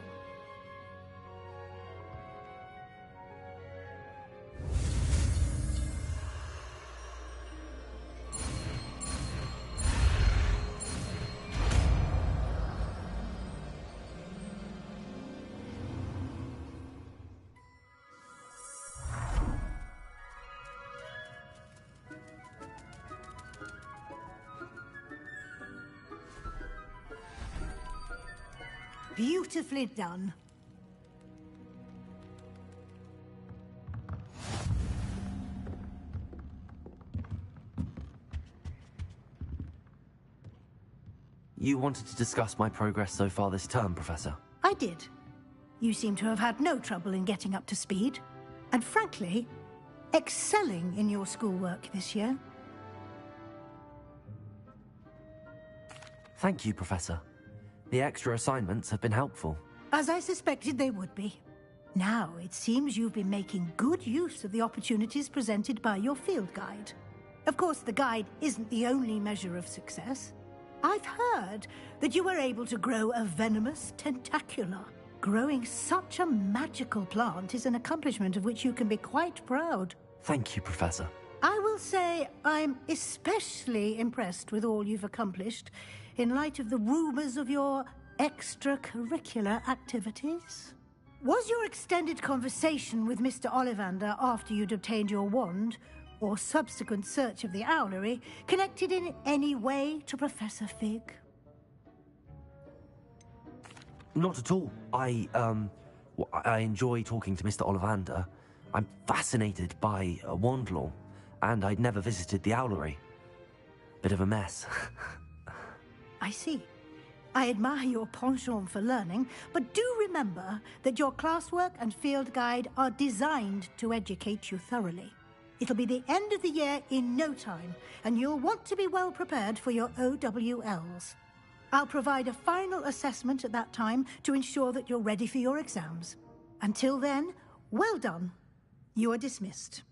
Beautifully done. You wanted to discuss my progress so far this term, Professor? I did. You seem to have had no trouble in getting up to speed. And frankly, excelling in your schoolwork this year. Thank you, Professor. The extra assignments have been helpful. As I suspected they would be. Now, it seems you've been making good use of the opportunities presented by your field guide. Of course, the guide isn't the only measure of success. I've heard that you were able to grow a venomous tentacula. Growing such a magical plant is an accomplishment of which you can be quite proud. Thank you, Professor. I will say I'm especially impressed with all you've accomplished in light of the rumors of your extracurricular activities. Was your extended conversation with Mr. Ollivander after you'd obtained your wand, or subsequent search of the owlery, connected in any way to Professor Fig? Not at all. I enjoy talking to Mr. Ollivander. I'm fascinated by wand law, and I'd never visited the owlery. Bit of a mess. I see. I admire your penchant for learning, but do remember that your classwork and field guide are designed to educate you thoroughly. It'll be the end of the year in no time, and you'll want to be well prepared for your OWLs. I'll provide a final assessment at that time to ensure that you're ready for your exams. Until then, well done. You are dismissed.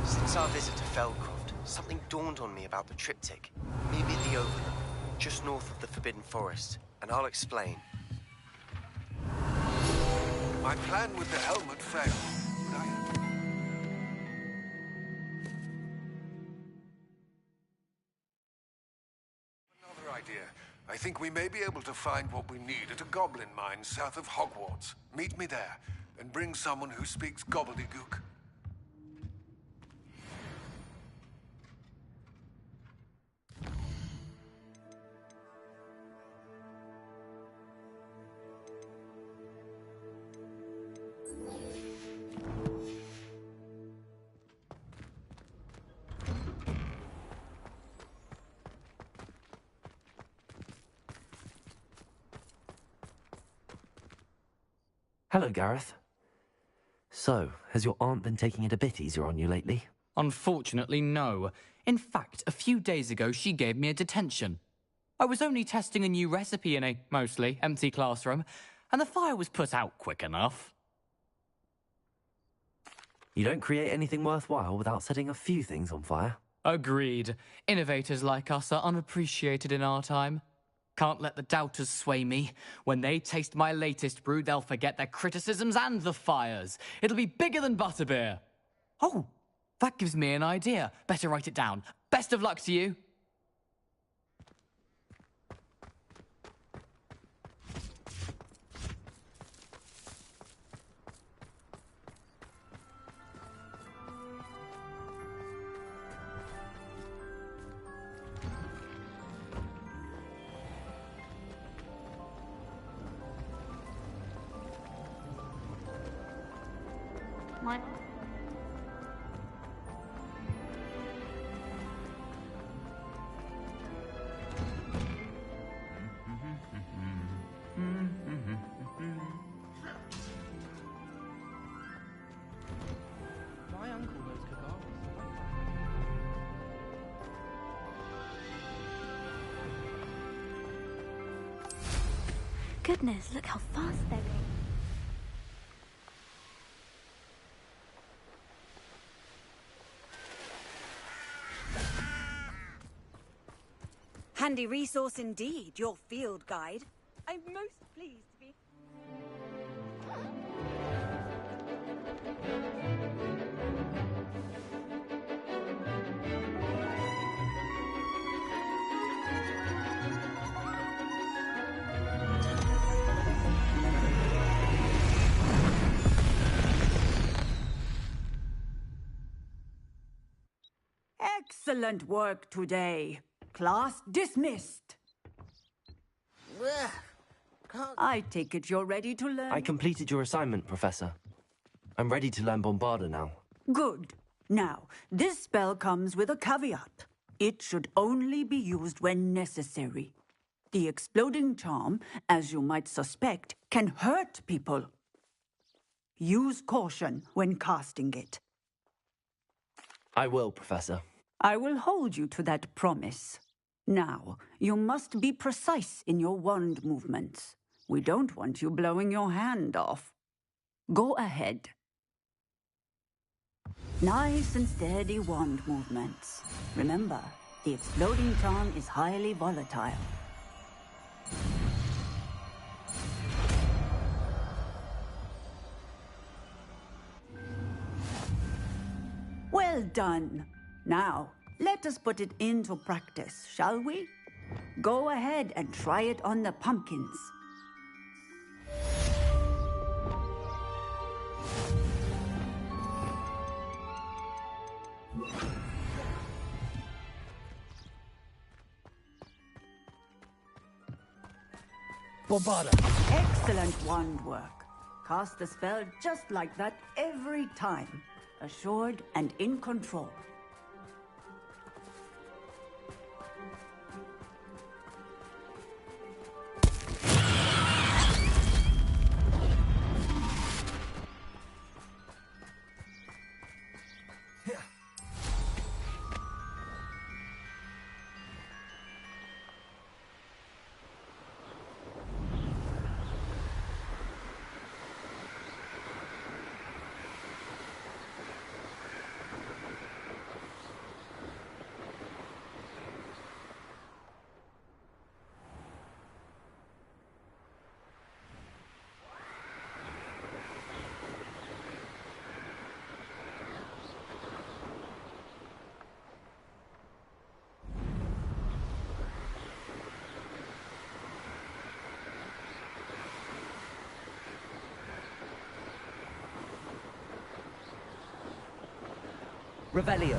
Since our visit to Feldcroft, something dawned on me about the triptych. Maybe at the Overlook, just north of the Forbidden Forest, and I'll explain. My plan with the helmet failed, but another idea. I think we may be able to find what we need at a goblin mine south of Hogwarts. Meet me there, and bring someone who speaks gobbledygook. Hello, Gareth. So, has your aunt been taking it a bit easier on you lately? Unfortunately, no. In fact, a few days ago, she gave me a detention. I was only testing a new recipe in a mostly empty classroom, and the fire was put out quick enough. You don't create anything worthwhile without setting a few things on fire. Agreed. Innovators like us are unappreciated in our time. Can't let the doubters sway me. When they taste my latest brew, they'll forget their criticisms and the fires. It'll be bigger than butterbeer. Oh, that gives me an idea. Better write it down. Best of luck to you. My uncle knows Hogwarts. Goodness, look how fast they're going. Handy resource indeed, your field guide. I'm most pleased to be... Excellent work today. Class dismissed. I take it you're ready to learn? I completed your assignment, Professor. I'm ready to learn Bombarda now. Good. Now, this spell comes with a caveat. It should only be used when necessary. The exploding charm, as you might suspect, can hurt people. Use caution when casting it. I will, Professor. I will hold you to that promise. Now, you must be precise in your wand movements. We don't want you blowing your hand off. Go ahead. Nice and steady wand movements. Remember, the exploding charm is highly volatile. Well done. Now, let us put it into practice, shall we? Go ahead and try it on the pumpkins. Bombarda! Excellent wand work. Cast the spell just like that every time. Assured and in control. Revelio.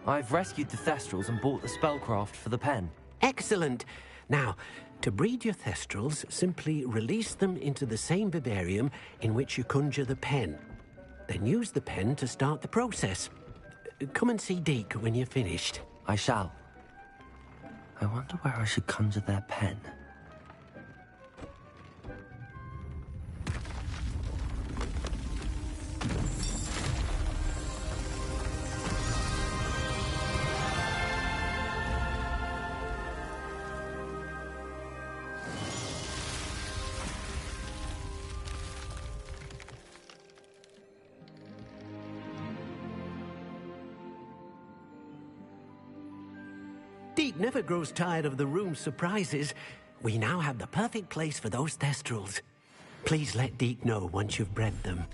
I've rescued the Thestrals and bought the spellcraft for the pen. Excellent. Now, to breed your Thestrals, simply release them into the same vivarium in which you conjure the pen. Then use the pen to start the process. Come and see Deke when you're finished. I shall. I wonder where I should conjure their pen. Deke never grows tired of the room's surprises. We now have the perfect place for those Thestrals. Please let Deke know once you've bred them.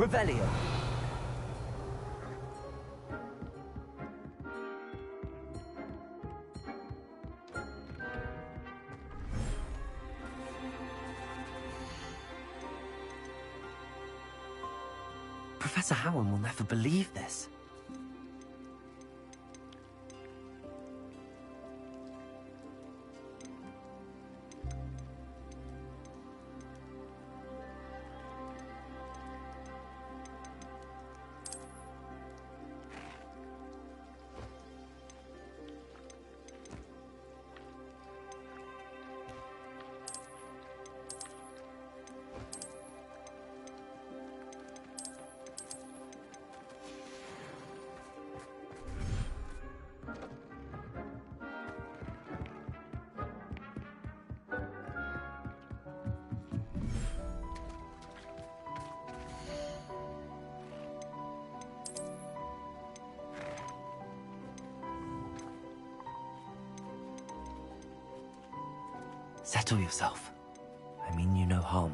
Revelio. Professor Howard will never believe this. Settle yourself. I mean you no harm.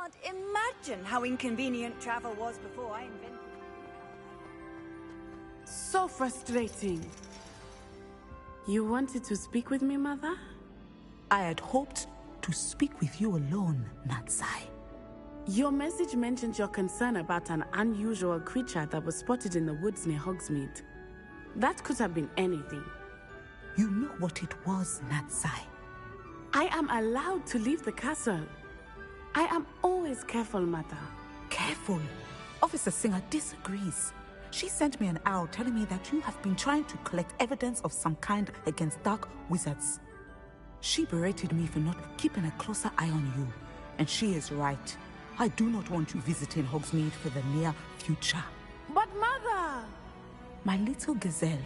can't imagine how inconvenient travel was before I invented it. So frustrating. You wanted to speak with me, Mother? I had hoped to speak with you alone, Natsai. Your message mentioned your concern about an unusual creature that was spotted in the woods near Hogsmeade. That could have been anything. You know what it was, Natsai. I am allowed to leave the castle. I am always careful, Mother. Careful? Officer Singer disagrees. She sent me an owl telling me that you have been trying to collect evidence of some kind against dark wizards. She berated me for not keeping a closer eye on you. And she is right. I do not want you visiting Hogsmeade for the near future. But Mother! My little gazelle,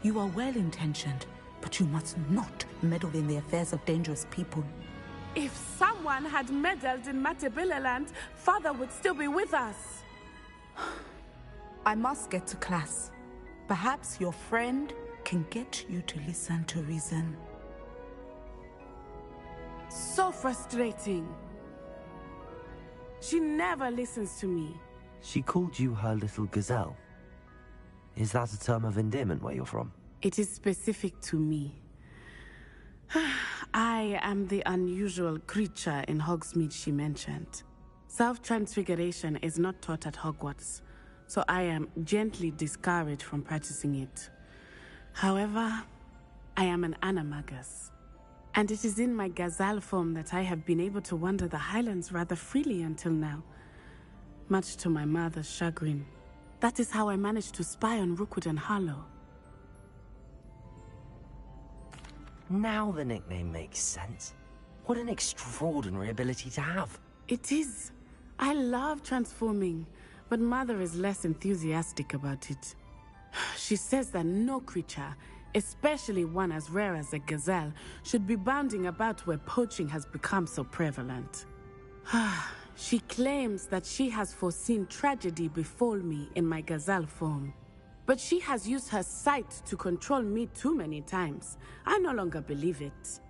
you are well-intentioned, but you must not meddle in the affairs of dangerous people. If someone had meddled in Matabeleland, Father would still be with us. I must get to class. Perhaps your friend can get you to listen to reason. So frustrating. She never listens to me. She called you her little gazelle. Is that a term of endearment where you're from? It is specific to me. I am the unusual creature in Hogsmeade she mentioned. Self-transfiguration is not taught at Hogwarts, so I am gently discouraged from practicing it. However, I am an animagus, and it is in my gazelle form that I have been able to wander the Highlands rather freely until now, much to my mother's chagrin. That is how I managed to spy on Rookwood and Harlow. Now the nickname makes sense. What an extraordinary ability to have. It is. I love transforming, but Mother is less enthusiastic about it. She says that no creature, especially one as rare as a gazelle, should be bounding about where poaching has become so prevalent. She claims that she has foreseen tragedy befall me in my gazelle form. But she has used her sight to control me too many times. I no longer believe it.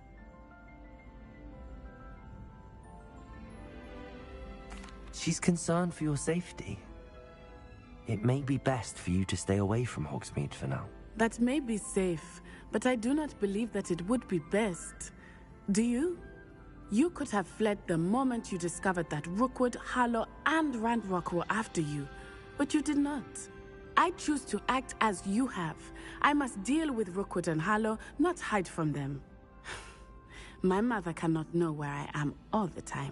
She's concerned for your safety. It may be best for you to stay away from Hogsmeade for now. That may be safe, but I do not believe that it would be best. Do you? You could have fled the moment you discovered that Rookwood, Harlow, and Ranrock were after you, but you did not. I choose to act as you have. I must deal with Rookwood and Harlow, not hide from them. My mother cannot know where I am all the time.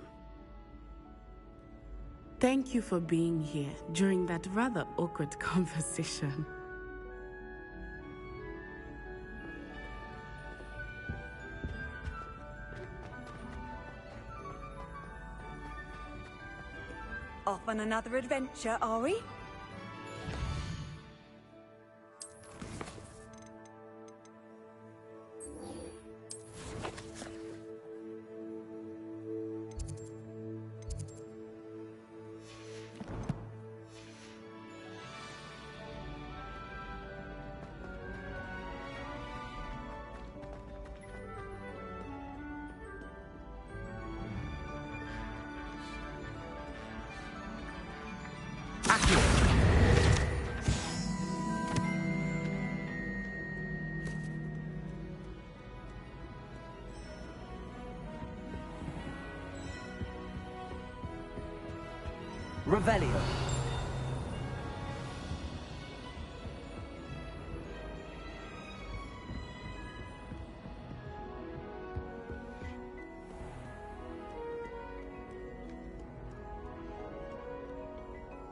Thank you for being here during that rather awkward conversation. Off on another adventure, are we? Revelio.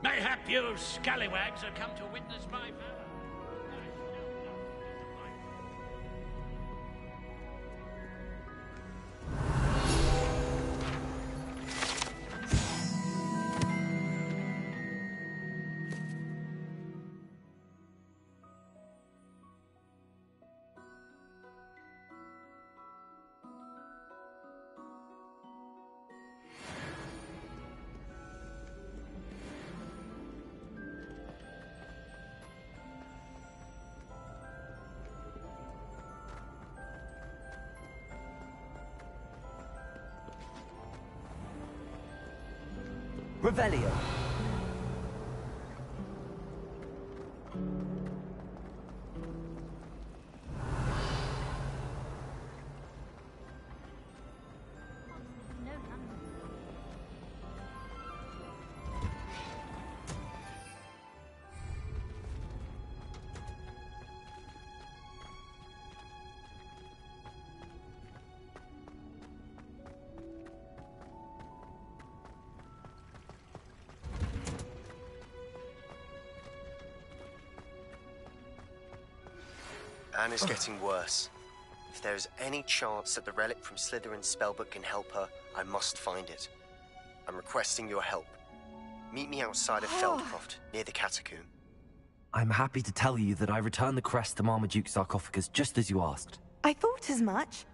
Mayhap you scallywags have come to witness my valor. Revelio. Anna's getting worse. If there is any chance that the relic from Slytherin's spellbook can help her, I must find it. I'm requesting your help. Meet me outside of Feldcroft, near the catacomb. I'm happy to tell you that I returned the crest to Marmaduke's sarcophagus just as you asked. I thought as much.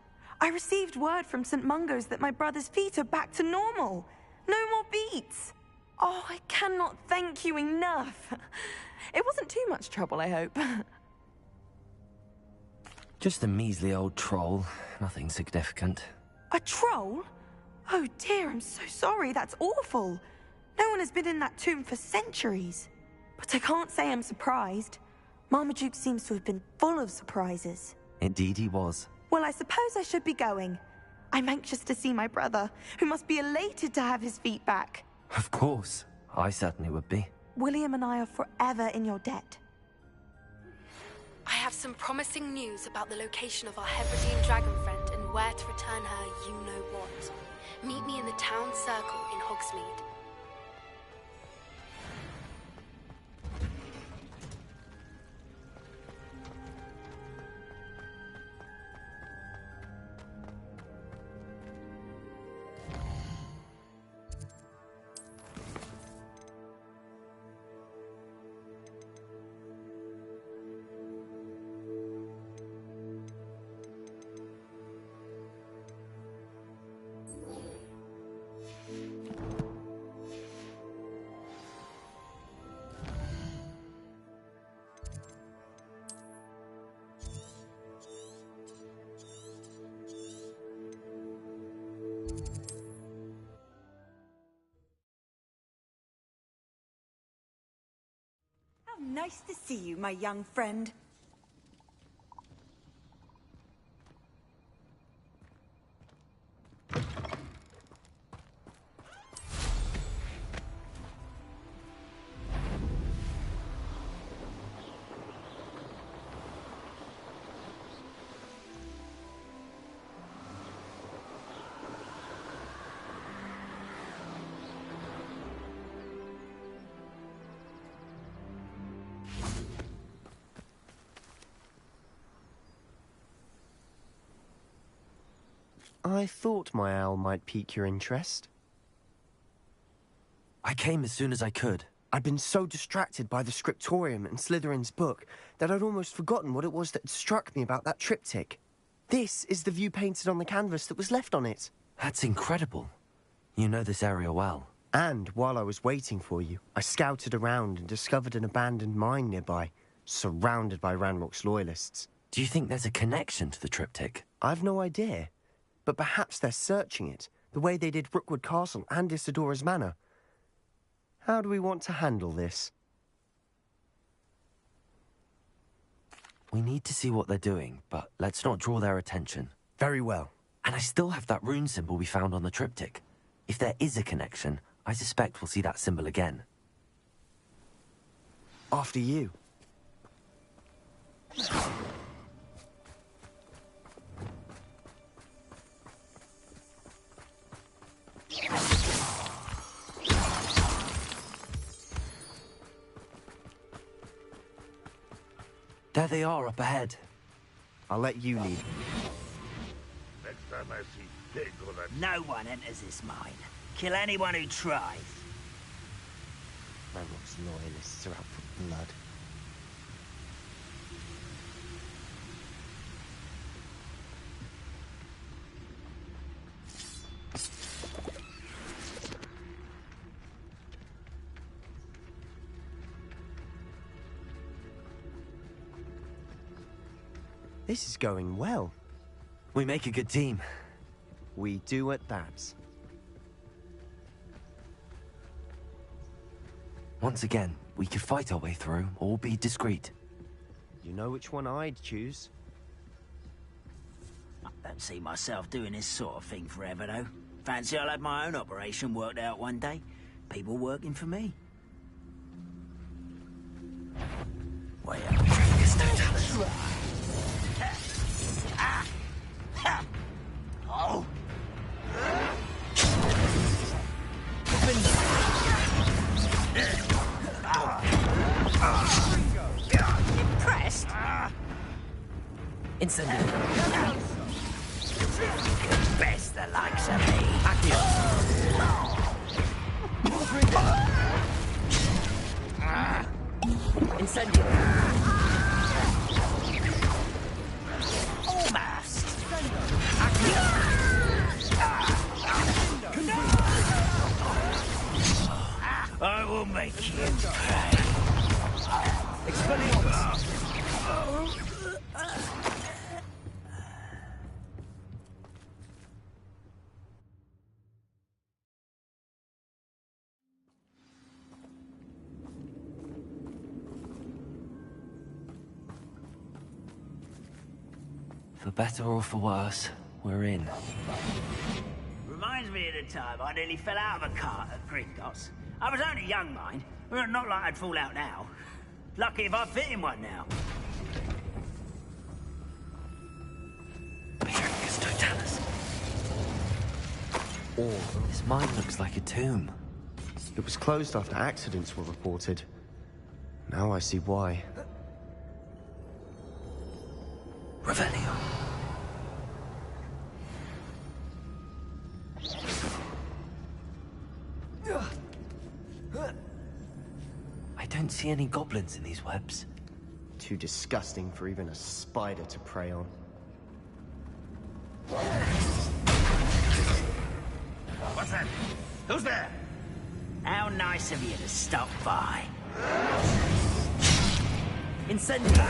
I received word from St. Mungo's that my brother's feet are back to normal. No more beats. Oh, I cannot thank you enough. It wasn't too much trouble, I hope. Just a measly old troll. Nothing significant. A troll? Oh dear, I'm so sorry. That's awful. No one has been in that tomb for centuries. But I can't say I'm surprised. Marmaduke seems to have been full of surprises. Indeed he was. Well, I suppose I should be going. I'm anxious to see my brother, who must be elated to have his feet back. Of course. I certainly would be. William and I are forever in your debt. I have some promising news about the location of our Hebridean dragon friend and where to return her you-know-what. Meet me in the town circle in Hogsmeade. Nice to see you, my young friend. I thought my owl might pique your interest. I came as soon as I could. I'd been so distracted by the scriptorium and Slytherin's book that I'd almost forgotten what it was that struck me about that triptych. This is the view painted on the canvas that was left on it. That's incredible. You know this area well. And while I was waiting for you, I scouted around and discovered an abandoned mine nearby, surrounded by Ranrock's loyalists. Do you think there's a connection to the triptych? I've no idea. But perhaps they're searching it, the way they did Rookwood Castle and Isidora's Manor. How do we want to handle this? We need to see what they're doing, but let's not draw their attention. Very well. And I still have that rune symbol we found on the triptych. If there is a connection, I suspect we'll see that symbol again. After you. There they are, up ahead. I'll let you lead. Next time I see pig or that... No one enters this mine. Kill anyone who tries. Ranrock's loyalists are out for blood. This is going well. We make a good team. We do at that. Once again, we could fight our way through, or be discreet. You know which one I'd choose. I don't see myself doing this sort of thing forever, though. Fancy I'll have my own operation worked out one day. People working for me. Well, oh! Impressed? Incendio. Best the likes of me. Incendio. Almost. I will make you pay. Expelliarmus. For better or for worse, we're in. Reminds me of the time I nearly fell out of a cart at Gringotts. I was only young, mind. Well, not like I'd fall out now. Lucky if I fit in one now. Oh, this mine looks like a tomb. It was closed after accidents were reported. Now I see why. Revelio. I don't see any goblins in these webs. Too disgusting for even a spider to prey on. What's that? Who's there? How nice of you to stop by. Incendio!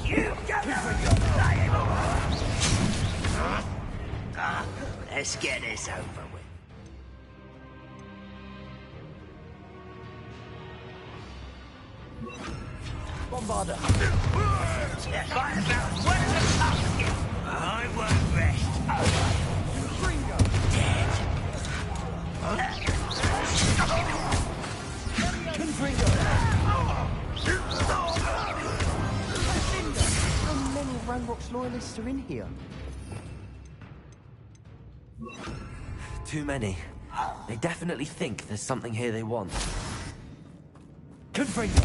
You got let's get this over with. Bombarder! Fight about what's the target? I won't rest. Gringo! Dead. Confringo! How many Ranrock's loyalists are in here? Too many. They definitely think there's something here they want. Confringo!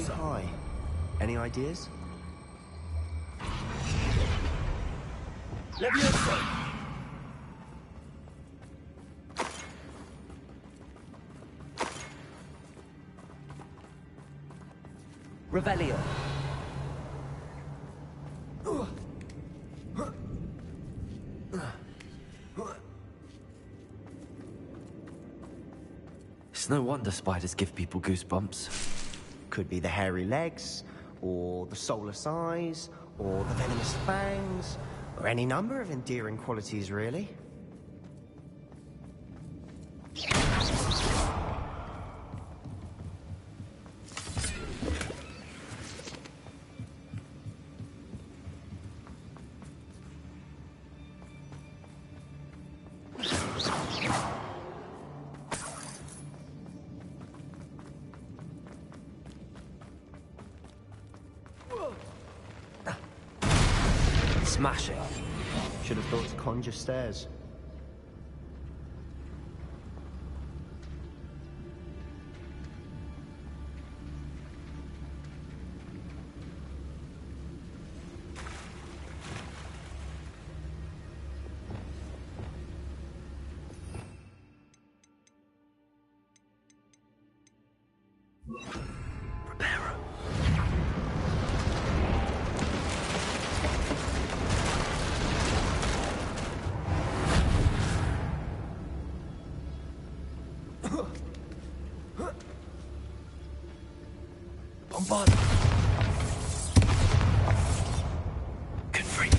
Hi. Any ideas? Levioso! Revelio! It's no wonder spiders give people goosebumps. Could be the hairy legs, or the soulless eyes, or the venomous fangs, or any number of endearing qualities, really. Smashing. Should have thought to conjure stairs. Bombard. Confront.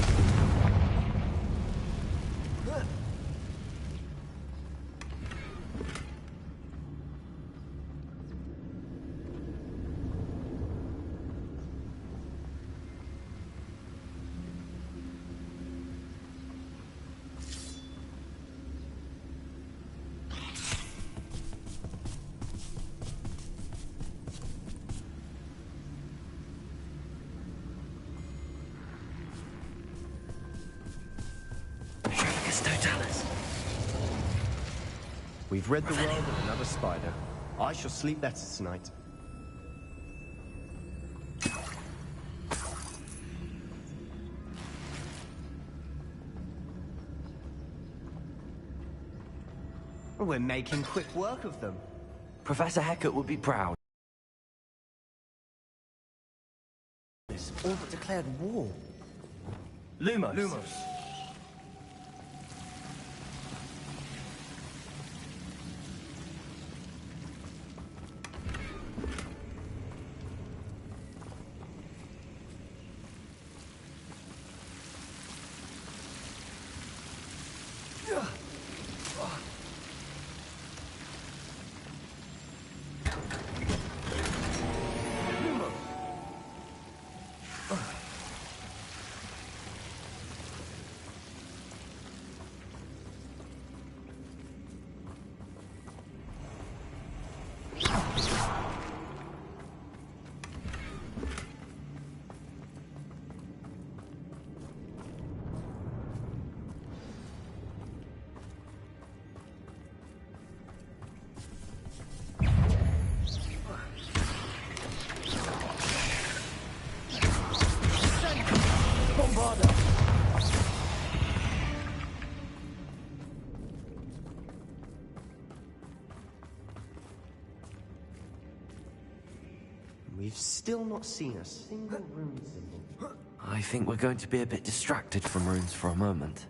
We've read the world of another spider. I shall sleep better tonight. We're making quick work of them. Professor Hecat would be proud. All but declared war. Lumos. We've still not seen a single rune symbol. I think we're going to be a bit distracted from runes for a moment.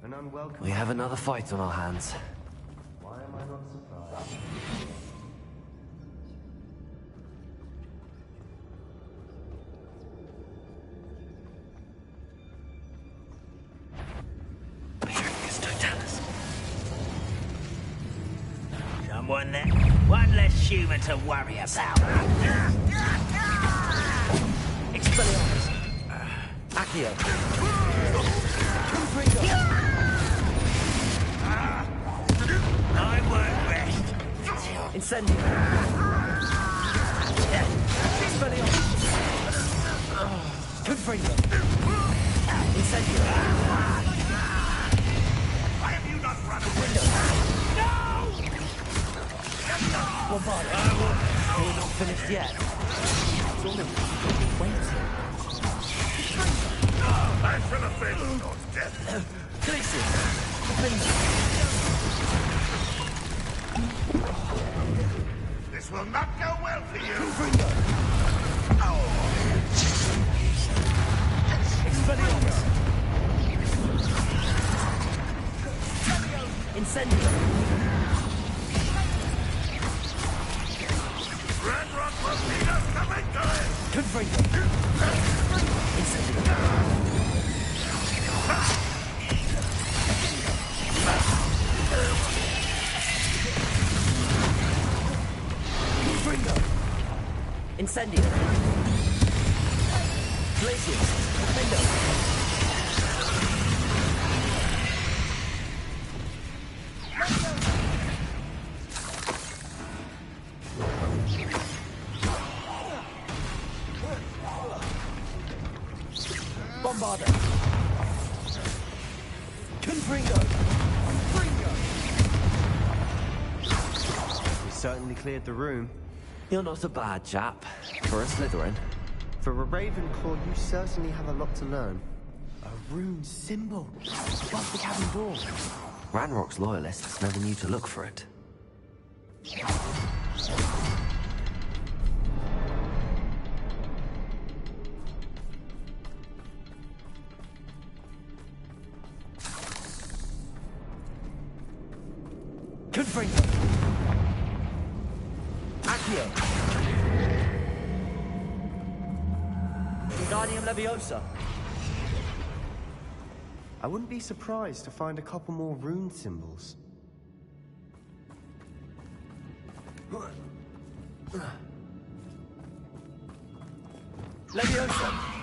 An unwelcome... We have another fight on our hands. Why am I not surprised? Someone there? One less human to worry about. Expelliarmus. Accio. I won't rest. Incendio. Expelliarmus. Confringo. Incendio. Why have you not run away? Bombard. We're not finished yet. It's all in waiting. I shall avenge your death. Glacius. This will not go well for you. Expelliarmus. Incendio. Red Rock will lead us to victory! Confringo. Incendio. Confringo. Incendio. Glacius. Confringo. Bombarder. Confringo. We certainly cleared the room. You're not a bad chap for a Slytherin. For a Ravenclaw, you certainly have a lot to learn. A rune symbol above the cabin door. Ranrock's loyalists never knew to look for it. Confringo. Accio. Wingardium Leviosa. I wouldn't be surprised to find a couple more rune symbols. Leviosa.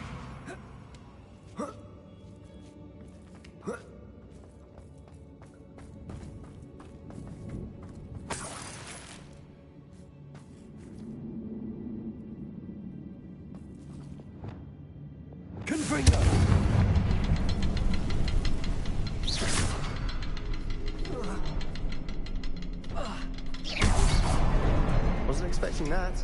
Wasn't expecting that.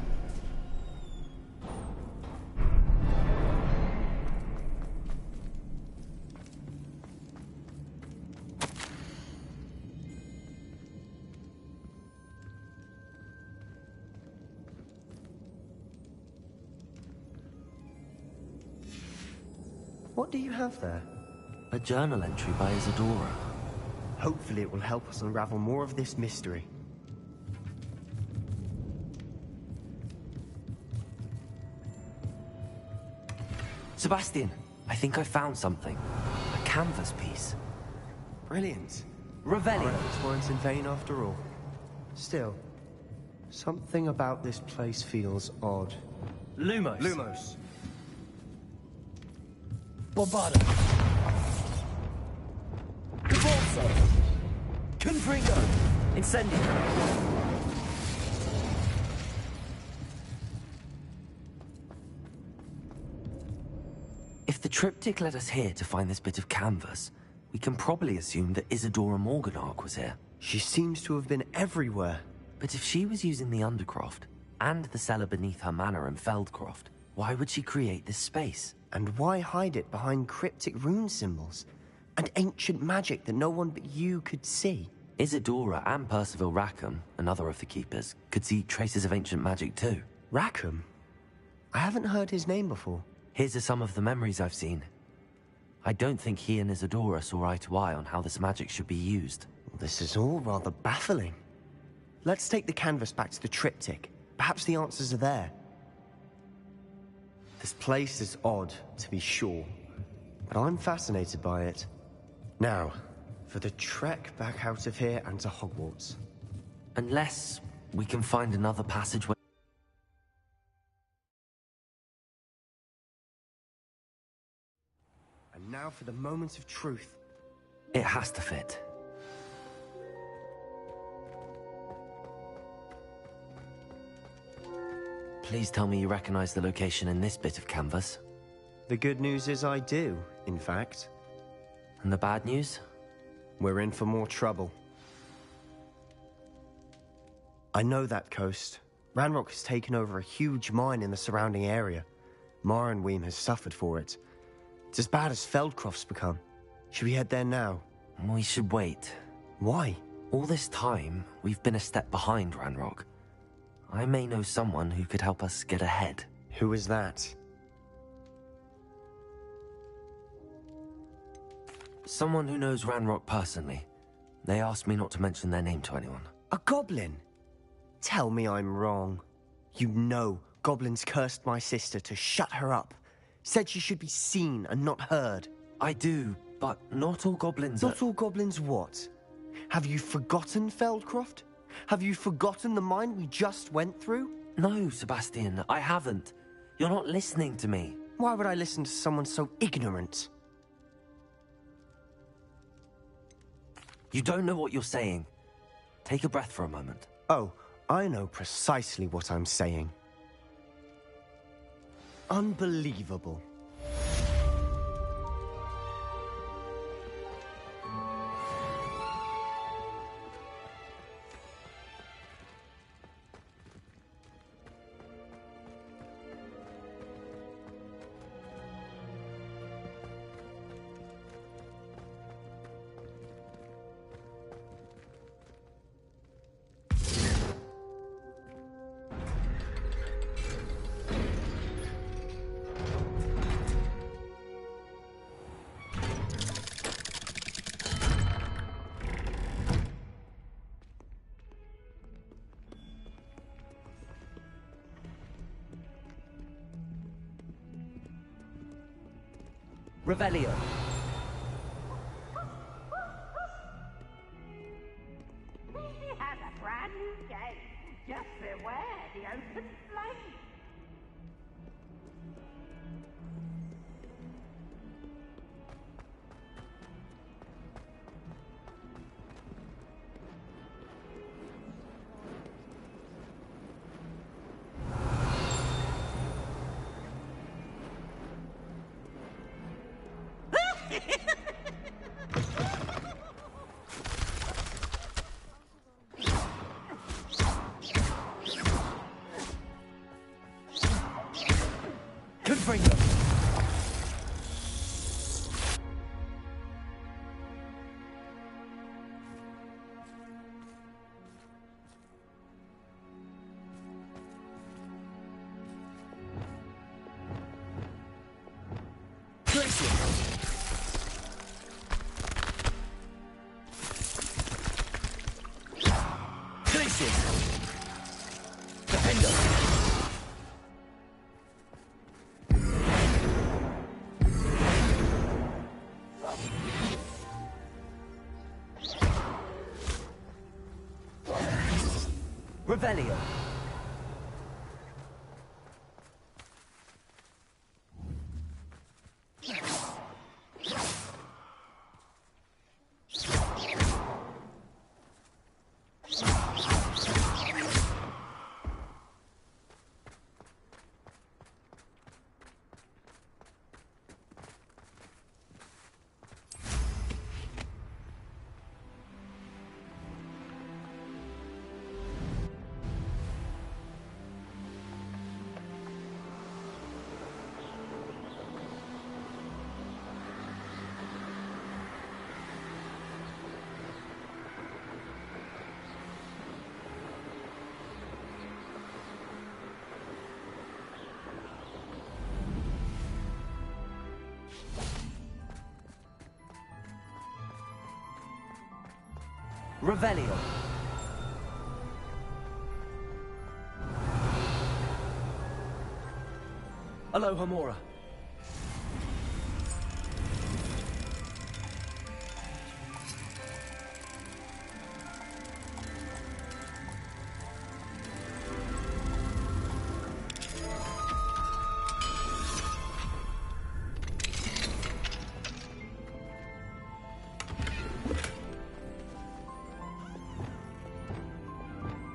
What do you have there? A journal entry by Isadora. Hopefully it will help us unravel more of this mystery. Sebastian, I think I found something. A canvas piece. Brilliant. Revelio. Our efforts weren't in vain after all. Still, something about this place feels odd. Lumos. Lumos. Bombarda. Convulso. Confringo. Incendio. If the triptych led us here to find this bit of canvas, we can probably assume that Isadora Morganach was here. She seems to have been everywhere. But if she was using the Undercroft, and the cellar beneath her manor in Feldcroft, why would she create this space? And why hide it behind cryptic rune symbols? And ancient magic that no one but you could see? Isadora and Percival Rackham, another of the Keepers, could see traces of ancient magic too. Rackham? I haven't heard his name before. Here's are some of the memories I've seen. I don't think he and Isadora saw eye to eye on how this magic should be used. This is all rather baffling. Let's take the canvas back to the triptych. Perhaps the answers are there. This place is odd, to be sure, but I'm fascinated by it. Now, for the trek back out of here and to Hogwarts. Unless we can find another passageway. And now for the moment of truth. It has to fit. Please tell me you recognize the location in this bit of canvas. The good news is I do, in fact. And the bad news? We're in for more trouble. I know that coast. Ranrock has taken over a huge mine in the surrounding area. Marrenweem has suffered for it. It's as bad as Feldcroft's become. Should we head there now? We should wait. Why? All this time, we've been a step behind Ranrock. I may know someone who could help us get ahead. Who is that? Someone who knows Ranrock personally. They asked me not to mention their name to anyone. A goblin? Tell me I'm wrong. You know goblins cursed my sister to shut her up. Said she should be seen and not heard. I do, but not all goblins Not all goblins what? Have you forgotten Feldcroft? Have you forgotten the mine we just went through? No, Sebastian, I haven't. You're not listening to me. Why would I listen to someone so ignorant? You don't know what you're saying. Take a breath for a moment. Oh, I know precisely what I'm saying. Unbelievable. Revelio. He has a brand new game. Just beware the open flame. Confringo. Revelio. Revelio. Aloha Mora.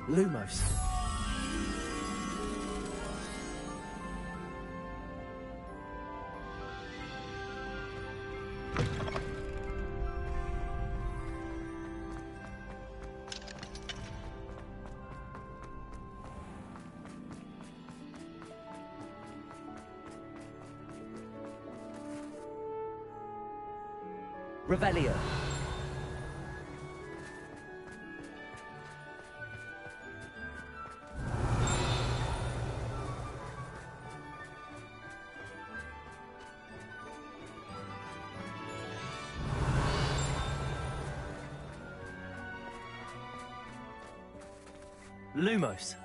Lumos. Revelio. Lumos.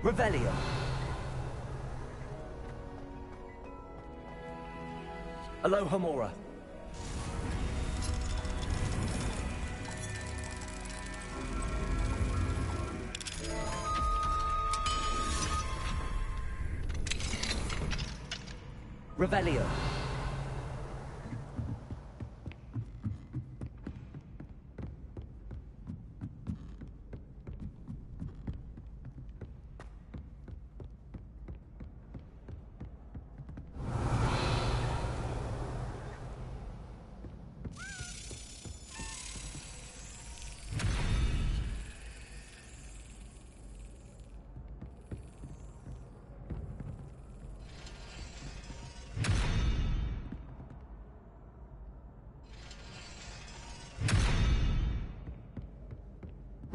Revelio. Aloha Mora. Revelio.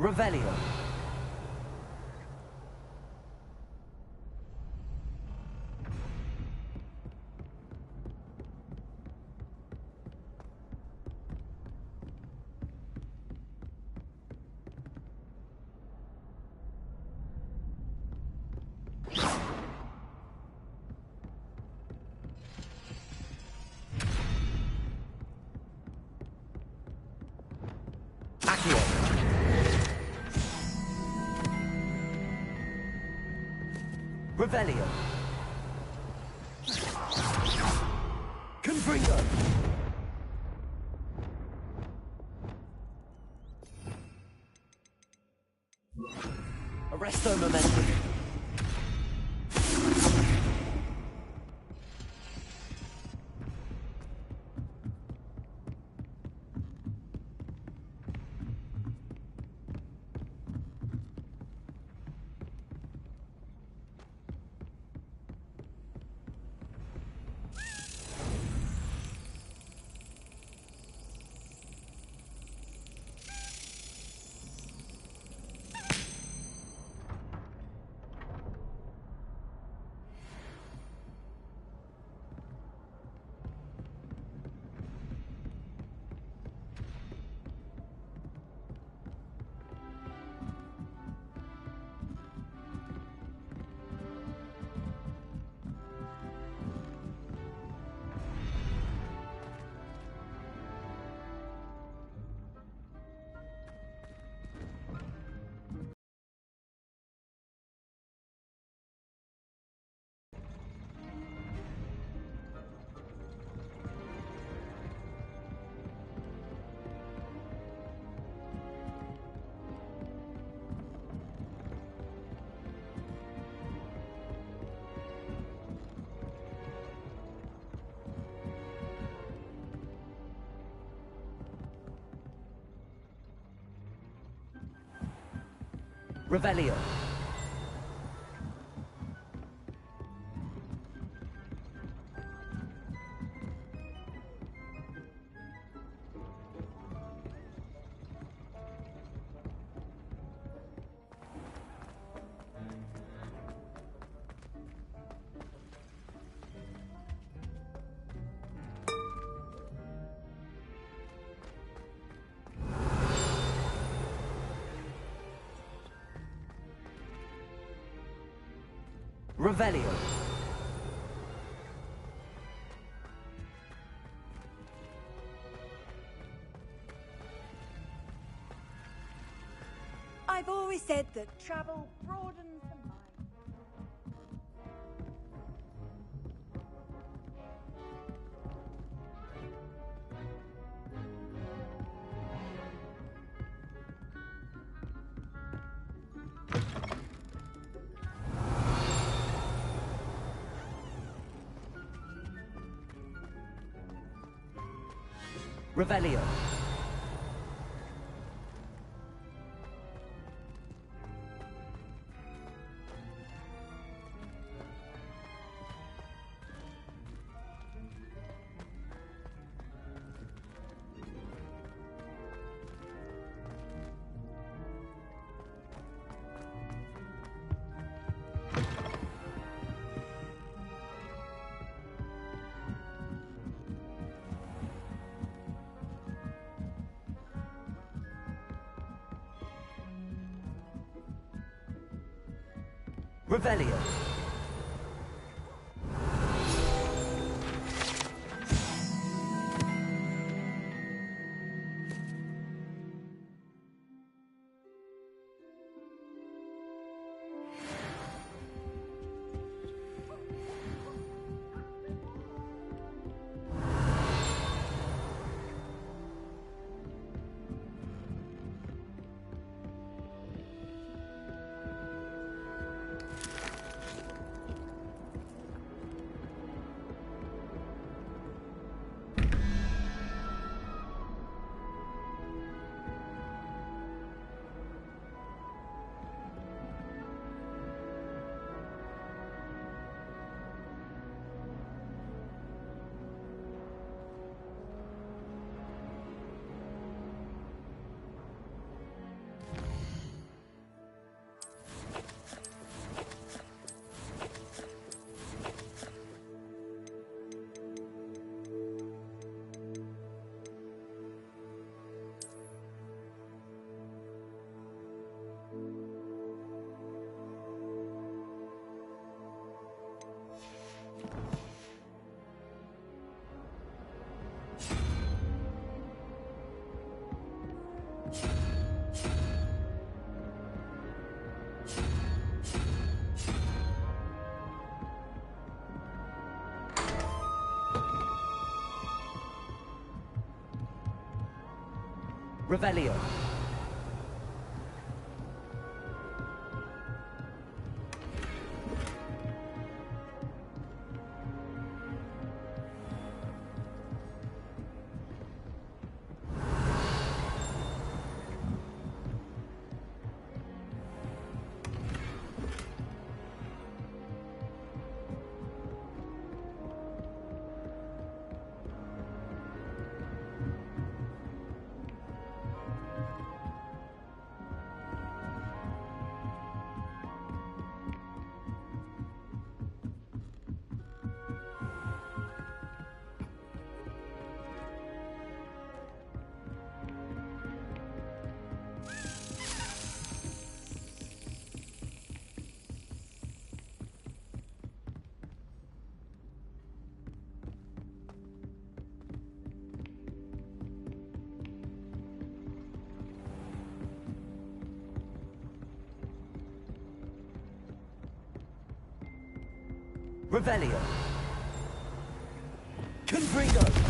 Revelio. Revelio. Confringo. Arresto momentum. Revelio. Revelio. I've always said that travel broadens the mind. Revelio. Revelio. Revelio. Revelio. Confringo.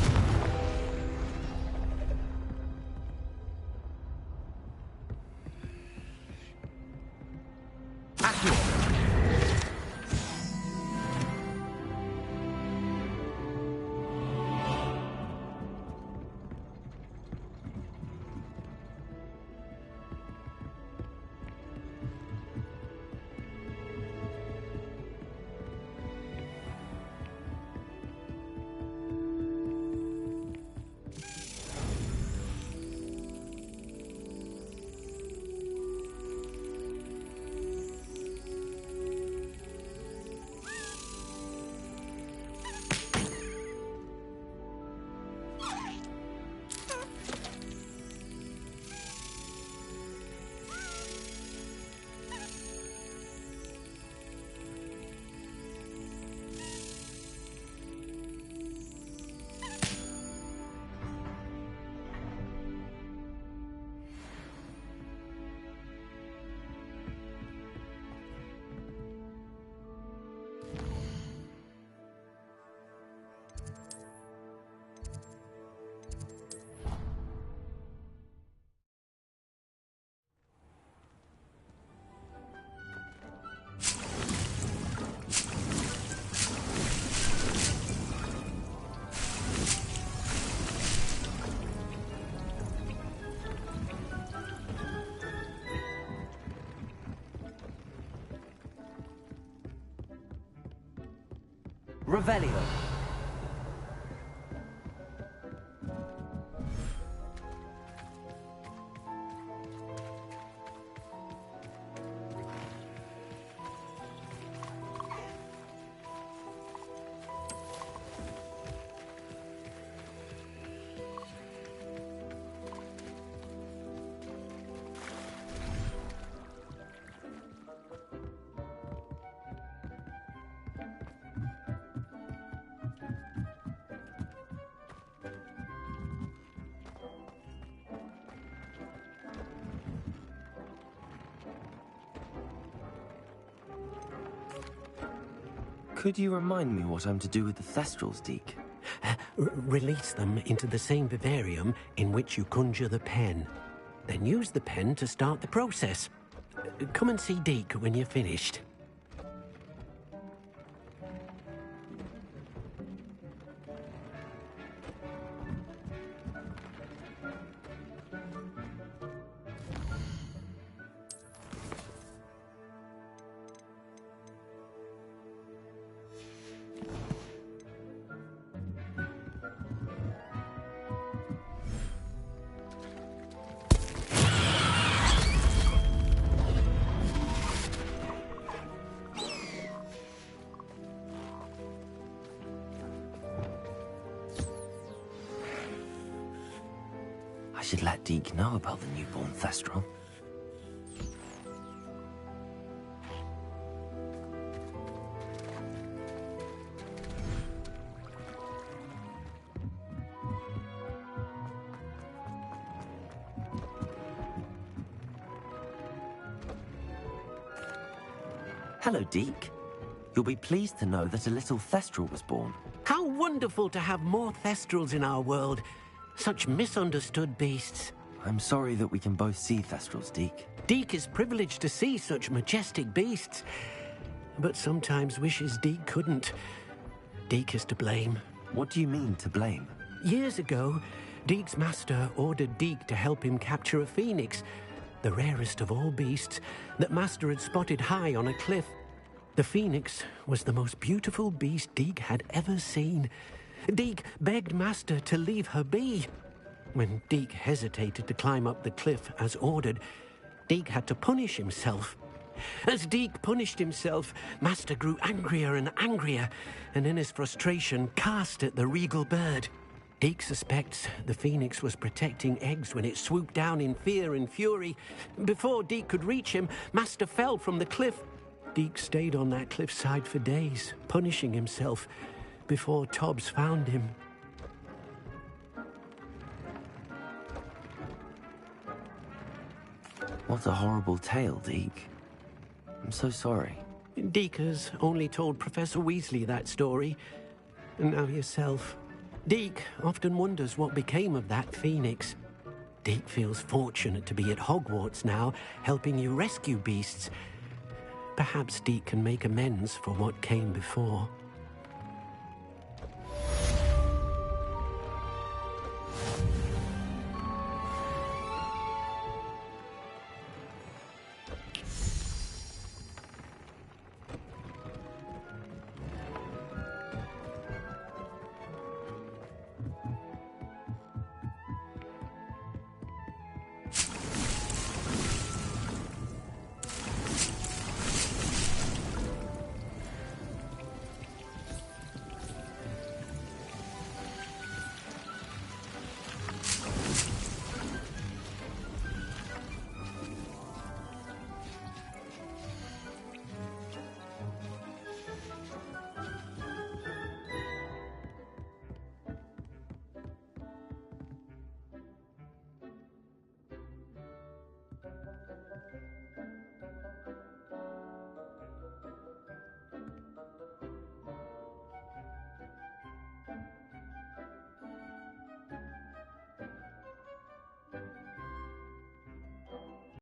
Revelio. Could you remind me what I'm to do with the Thestrals, Deke? Release them into the same vivarium in which you conjure the pen. Then use the pen to start the process. Come and see Deke when you're finished. I should let Deke know about the newborn Thestral. Hello, Deke. You'll be pleased to know that a little Thestral was born. How wonderful to have more Thestrals in our world. Such misunderstood beasts. I'm sorry that we can both see Thestrals, Deke. Deke is privileged to see such majestic beasts, but sometimes wishes Deke couldn't. Deke is to blame. What do you mean, to blame? Years ago, Deke's master ordered Deke to help him capture a phoenix, the rarest of all beasts, that Master had spotted high on a cliff. The phoenix was the most beautiful beast Deke had ever seen. Deke begged Master to leave her be. When Deke hesitated to climb up the cliff as ordered, Deke had to punish himself. As Deke punished himself, Master grew angrier and angrier, and in his frustration cast at the regal bird. Deke suspects the phoenix was protecting eggs when it swooped down in fear and fury. Before Deke could reach him, Master fell from the cliff. Deke stayed on that cliffside for days, punishing himself, before Tobbs found him. What a horrible tale, Deke. I'm so sorry. Deke has only told Professor Weasley that story, and now yourself. Deke often wonders what became of that phoenix. Deke feels fortunate to be at Hogwarts now, helping you rescue beasts. Perhaps Deke can make amends for what came before.